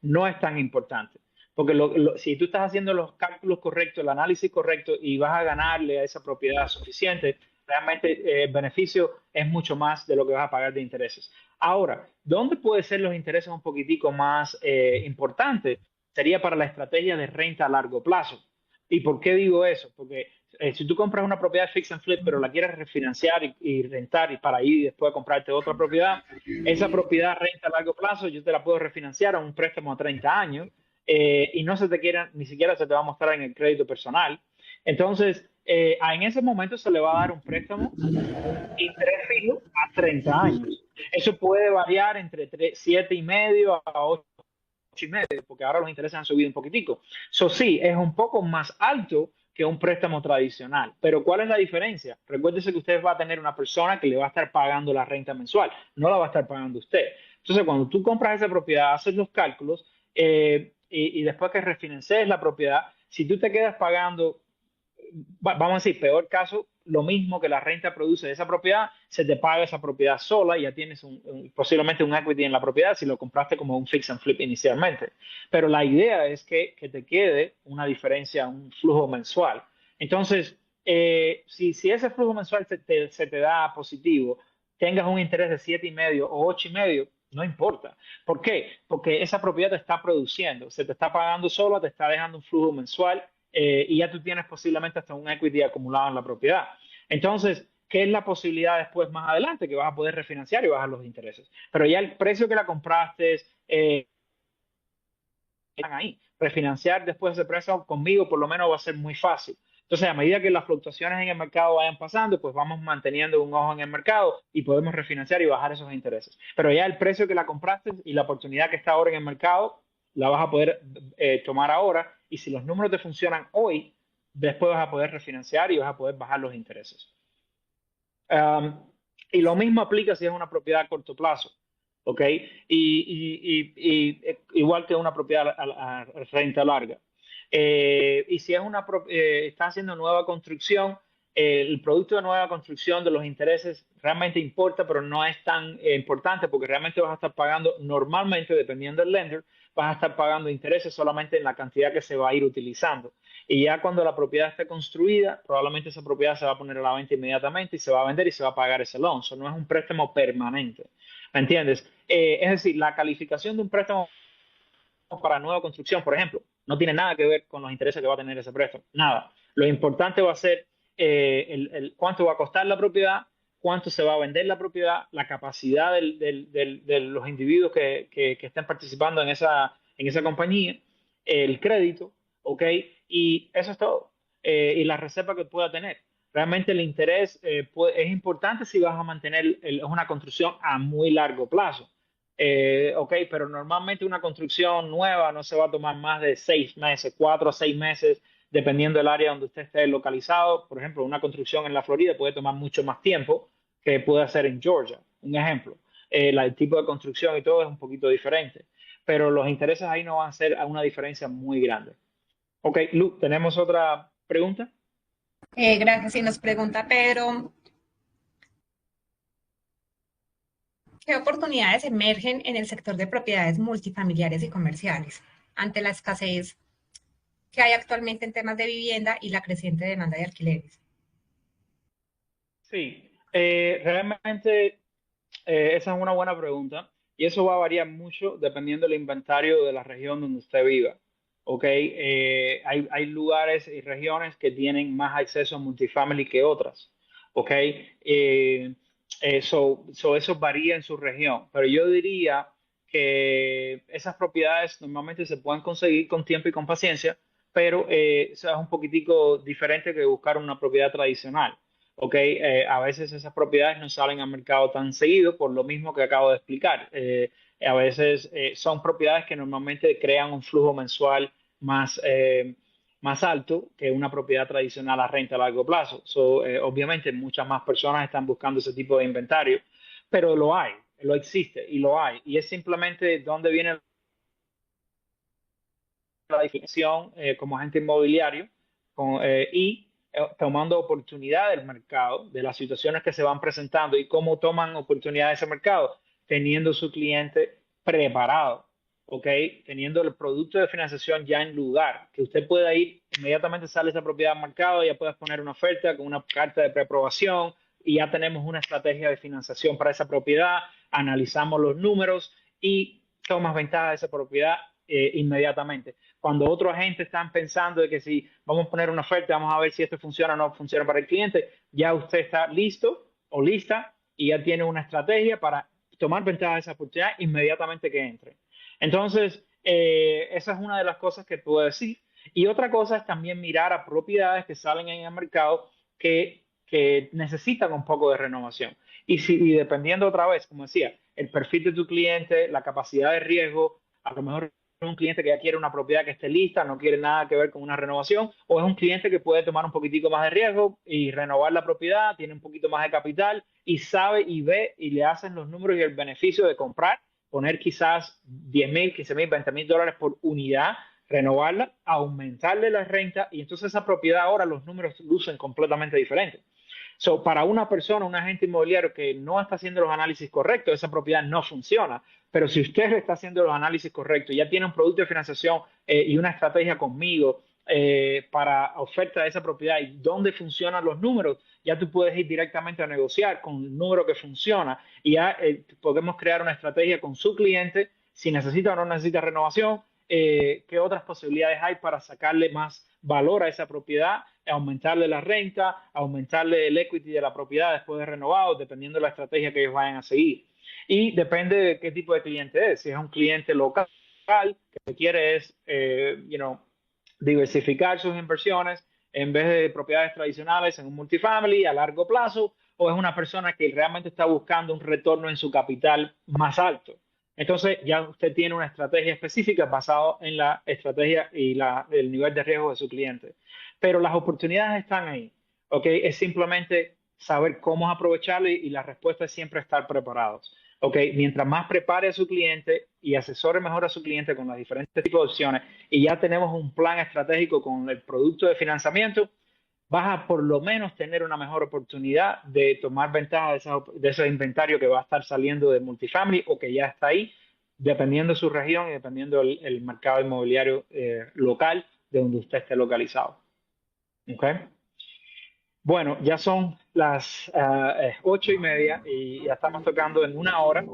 no es tan importante. Porque si tú estás haciendo los cálculos correctos, el análisis correcto y vas a ganarle a esa propiedad suficiente, realmente el beneficio es mucho más de lo que vas a pagar de intereses. Ahora, ¿dónde pueden ser los intereses un poquitico más importantes? Sería para la estrategia de renta a largo plazo. ¿Y por qué digo eso? Porque si tú compras una propiedad fix and flip, pero la quieres refinanciar y rentar y para ir después comprarte otra propiedad, esa propiedad renta a largo plazo, yo te la puedo refinanciar a un préstamo a 30 años y no se te quiera, ni siquiera se te va a mostrar en el crédito personal. Entonces, en ese momento se le va a dar un préstamo interés fijo a 30 años. Eso puede variar entre 7,5 a 8,5, porque ahora los intereses han subido un poquitico. Eso sí, es un poco más alto que un préstamo tradicional. Pero ¿cuál es la diferencia? Recuérdese que usted va a tener una persona que le va a estar pagando la renta mensual, no la va a estar pagando usted. Entonces, cuando tú compras esa propiedad, haces los cálculos y después que refinancies la propiedad, si tú te quedas pagando, vamos a decir, peor caso, lo mismo que la renta produce de esa propiedad, se te paga esa propiedad sola y ya tienes posiblemente un equity en la propiedad si lo compraste como un fix and flip inicialmente. Pero la idea es que te quede una diferencia, un flujo mensual. Entonces, si ese flujo mensual se te da positivo, tengas un interés de 7,5 o 8,5, no importa. ¿Por qué? Porque esa propiedad te está produciendo, se te está pagando sola, te está dejando un flujo mensual y ya tú tienes posiblemente hasta un equity acumulado en la propiedad. Entonces, ¿qué es la posibilidad después más adelante? Que vas a poder refinanciar y bajar los intereses. Pero ya el precio que la compraste están ahí. Refinanciar después de ese precio conmigo por lo menos va a ser muy fácil. Entonces, a medida que las fluctuaciones en el mercado vayan pasando, pues vamos manteniendo un ojo en el mercado y podemos refinanciar y bajar esos intereses. Pero ya el precio que la compraste y la oportunidad que está ahora en el mercado, la vas a poder tomar ahora. Y si los números te funcionan hoy, después vas a poder refinanciar y vas a poder bajar los intereses. Y lo mismo aplica si es una propiedad a corto plazo. ¿Ok? Igual que una propiedad a renta larga. Y si es está haciendo nueva construcción, el producto de nueva construcción de los intereses realmente importa, pero no es tan importante porque realmente vas a estar pagando normalmente, dependiendo del lender, vas a estar pagando intereses solamente en la cantidad que se va a ir utilizando. Y ya cuando la propiedad esté construida, probablemente esa propiedad se va a poner a la venta inmediatamente y se va a vender y se va a pagar ese loan. Eso no es un préstamo permanente. ¿Me entiendes? Es decir, la calificación de un préstamo para nueva construcción, por ejemplo, no tiene nada que ver con los intereses que va a tener ese préstamo. Nada. Lo importante va a ser cuánto va a costar la propiedad, cuánto se va a vender la propiedad, la capacidad de los individuos que estén participando en esa compañía, el crédito, ¿ok? Y eso es todo. Y la reserva que pueda tener. Realmente el interés es importante si vas a mantener una construcción a muy largo plazo. Ok, pero normalmente una construcción nueva no se va a tomar más de 6 meses, 4 a 6 meses, dependiendo del área donde usted esté localizado. Por ejemplo, una construcción en la Florida puede tomar mucho más tiempo que puede hacer en Georgia. Un ejemplo. El tipo de construcción y todo es un poquito diferente, pero los intereses ahí no van a hacer una diferencia muy grande. Ok, Lu, ¿tenemos otra pregunta? Gracias. Y nos pregunta Pedro, ¿qué oportunidades emergen en el sector de propiedades multifamiliares y comerciales ante la escasez que hay actualmente en temas de vivienda y la creciente demanda de alquileres? Sí, realmente esa es una buena pregunta y eso va a variar mucho dependiendo del inventario de la región donde usted viva. ¿ok? Hay lugares y regiones que tienen más acceso a multifamily que otras, ¿ok? Eso varía en su región, pero yo diría que esas propiedades normalmente se pueden conseguir con tiempo y con paciencia, pero eso es un poquitico diferente que buscar una propiedad tradicional. ¿Ok? A veces esas propiedades no salen al mercado tan seguido por lo mismo que acabo de explicar. A veces son propiedades que normalmente crean un flujo mensual más, más alto que una propiedad tradicional a renta a largo plazo. Obviamente muchas más personas están buscando ese tipo de inventario, pero lo hay, lo existe y lo hay. Y es simplemente dónde viene la definición como agente inmobiliario tomando oportunidad del mercado, de las situaciones que se van presentando y cómo toman oportunidad de ese mercado, teniendo su cliente preparado, ¿ok? Teniendo el producto de financiación ya en lugar, que usted pueda ir, inmediatamente sale esa propiedad al mercado, ya puedes poner una oferta con una carta de preaprobación y ya tenemos una estrategia de financiación para esa propiedad, analizamos los números y tomas ventaja de esa propiedad inmediatamente. Cuando otros agentes están pensando de que si vamos a poner una oferta, vamos a ver si esto funciona o no funciona para el cliente, ya usted está listo o lista y ya tiene una estrategia para tomar ventaja de esa oportunidad inmediatamente que entre. Entonces, esa es una de las cosas que puedo decir. Y otra cosa es también mirar a propiedades que salen en el mercado que necesitan un poco de renovación. Y dependiendo otra vez, como decía, el perfil de tu cliente, la capacidad de riesgo, a lo mejor un cliente que ya quiere una propiedad que esté lista, no quiere nada que ver con una renovación, o es un cliente que puede tomar un poquitico más de riesgo y renovar la propiedad, tiene un poquito más de capital y sabe y ve y le hacen los números y el beneficio de comprar, poner quizás 10,000, 15,000, 20,000 dólares por unidad, renovarla, aumentarle la renta y entonces esa propiedad ahora los números lucen completamente diferentes. Para una persona, un agente inmobiliario que no está haciendo los análisis correctos, esa propiedad no funciona. Pero si usted está haciendo los análisis correctos, ya tiene un producto de financiación y una estrategia conmigo para oferta de esa propiedad y dónde funcionan los números, ya tú puedes ir directamente a negociar con un número que funciona y ya podemos crear una estrategia con su cliente, si necesita o no necesita renovación, qué otras posibilidades hay para sacarle más valor a esa propiedad, aumentarle la renta, aumentarle el equity de la propiedad después de renovado, dependiendo de la estrategia que ellos vayan a seguir. Y depende de qué tipo de cliente es. Si es un cliente local que quiere es, diversificar sus inversiones en vez de propiedades tradicionales en un multifamily a largo plazo, o es una persona que realmente está buscando un retorno en su capital más alto. Entonces ya usted tiene una estrategia específica basada en la estrategia y el nivel de riesgo de su cliente. Pero las oportunidades están ahí, ¿ok? Es simplemente saber cómo aprovecharlo y la respuesta es siempre estar preparados. ¿Ok? Mientras más prepare a su cliente y asesore mejor a su cliente con los diferentes tipos de opciones y ya tenemos un plan estratégico con el producto de financiamiento, vas a por lo menos tener una mejor oportunidad de tomar ventaja de ese inventario que va a estar saliendo de multifamily o que ya está ahí, dependiendo de su región y dependiendo del mercado inmobiliario local de donde usted esté localizado. ¿Ok? Bueno, ya son las 8:30 y ya estamos tocando en una hora,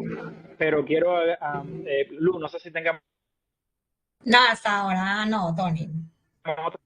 pero quiero, Lu, no sé si tengamos No, hasta ahora no, Tony. otra.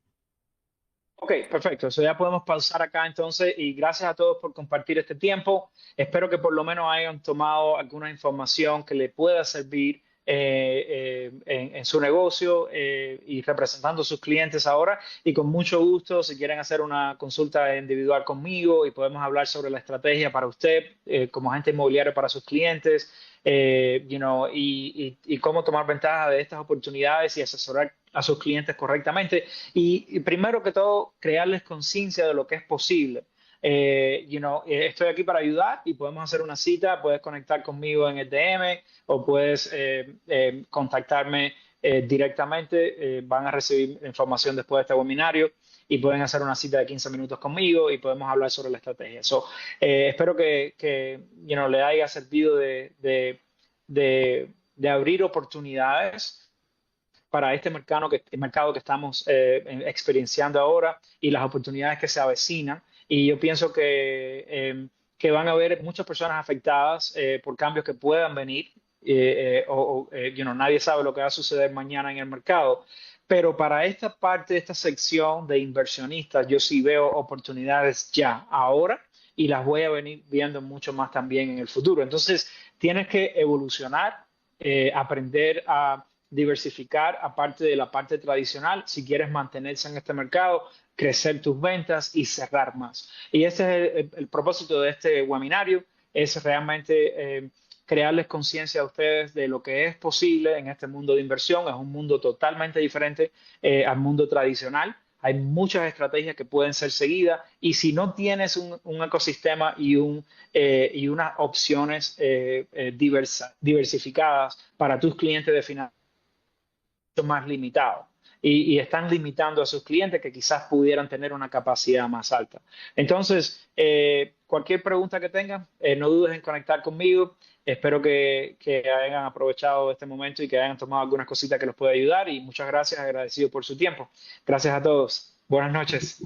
Ok, perfecto. Eso ya podemos pausar acá entonces y gracias a todos por compartir este tiempo. Espero que por lo menos hayan tomado alguna información que le pueda servir en su negocio y representando a sus clientes ahora. Y con mucho gusto, si quieren hacer una consulta individual conmigo y podemos hablar sobre la estrategia para usted como agente inmobiliario para sus clientes, y cómo tomar ventaja de estas oportunidades y asesorar a sus clientes correctamente y primero que todo, crearles conciencia de lo que es posible. Estoy aquí para ayudar y podemos hacer una cita, puedes conectar conmigo en el DM o puedes contactarme directamente, van a recibir información después de este webinario y pueden hacer una cita de 15 minutos conmigo y podemos hablar sobre la estrategia. Espero que le haya servido de abrir oportunidades para este mercado que estamos experienciando ahora y las oportunidades que se avecinan. Y yo pienso que van a haber muchas personas afectadas por cambios que puedan venir. Nadie sabe lo que va a suceder mañana en el mercado, Pero para esta parte, esta sección de inversionistas, yo sí veo oportunidades ya, ahora, y las voy a venir viendo mucho más también en el futuro. Entonces, tienes que evolucionar, aprender a diversificar aparte de la parte tradicional, si quieres mantenerse en este mercado, crecer tus ventas y cerrar más. Y ese es el propósito de este webinario, es realmente crearles conciencia a ustedes de lo que es posible en este mundo de inversión. Es un mundo totalmente diferente al mundo tradicional. Hay muchas estrategias que pueden ser seguidas y si no tienes un ecosistema y unas opciones diversificadas para tus clientes de finanzas, más limitados y están limitando a sus clientes que quizás pudieran tener una capacidad más alta. Entonces, cualquier pregunta que tengan, no dudes en conectar conmigo. Espero que hayan aprovechado este momento y que hayan tomado algunas cositas que los pueda ayudar y muchas gracias, agradecido por su tiempo. Gracias a todos. Buenas noches.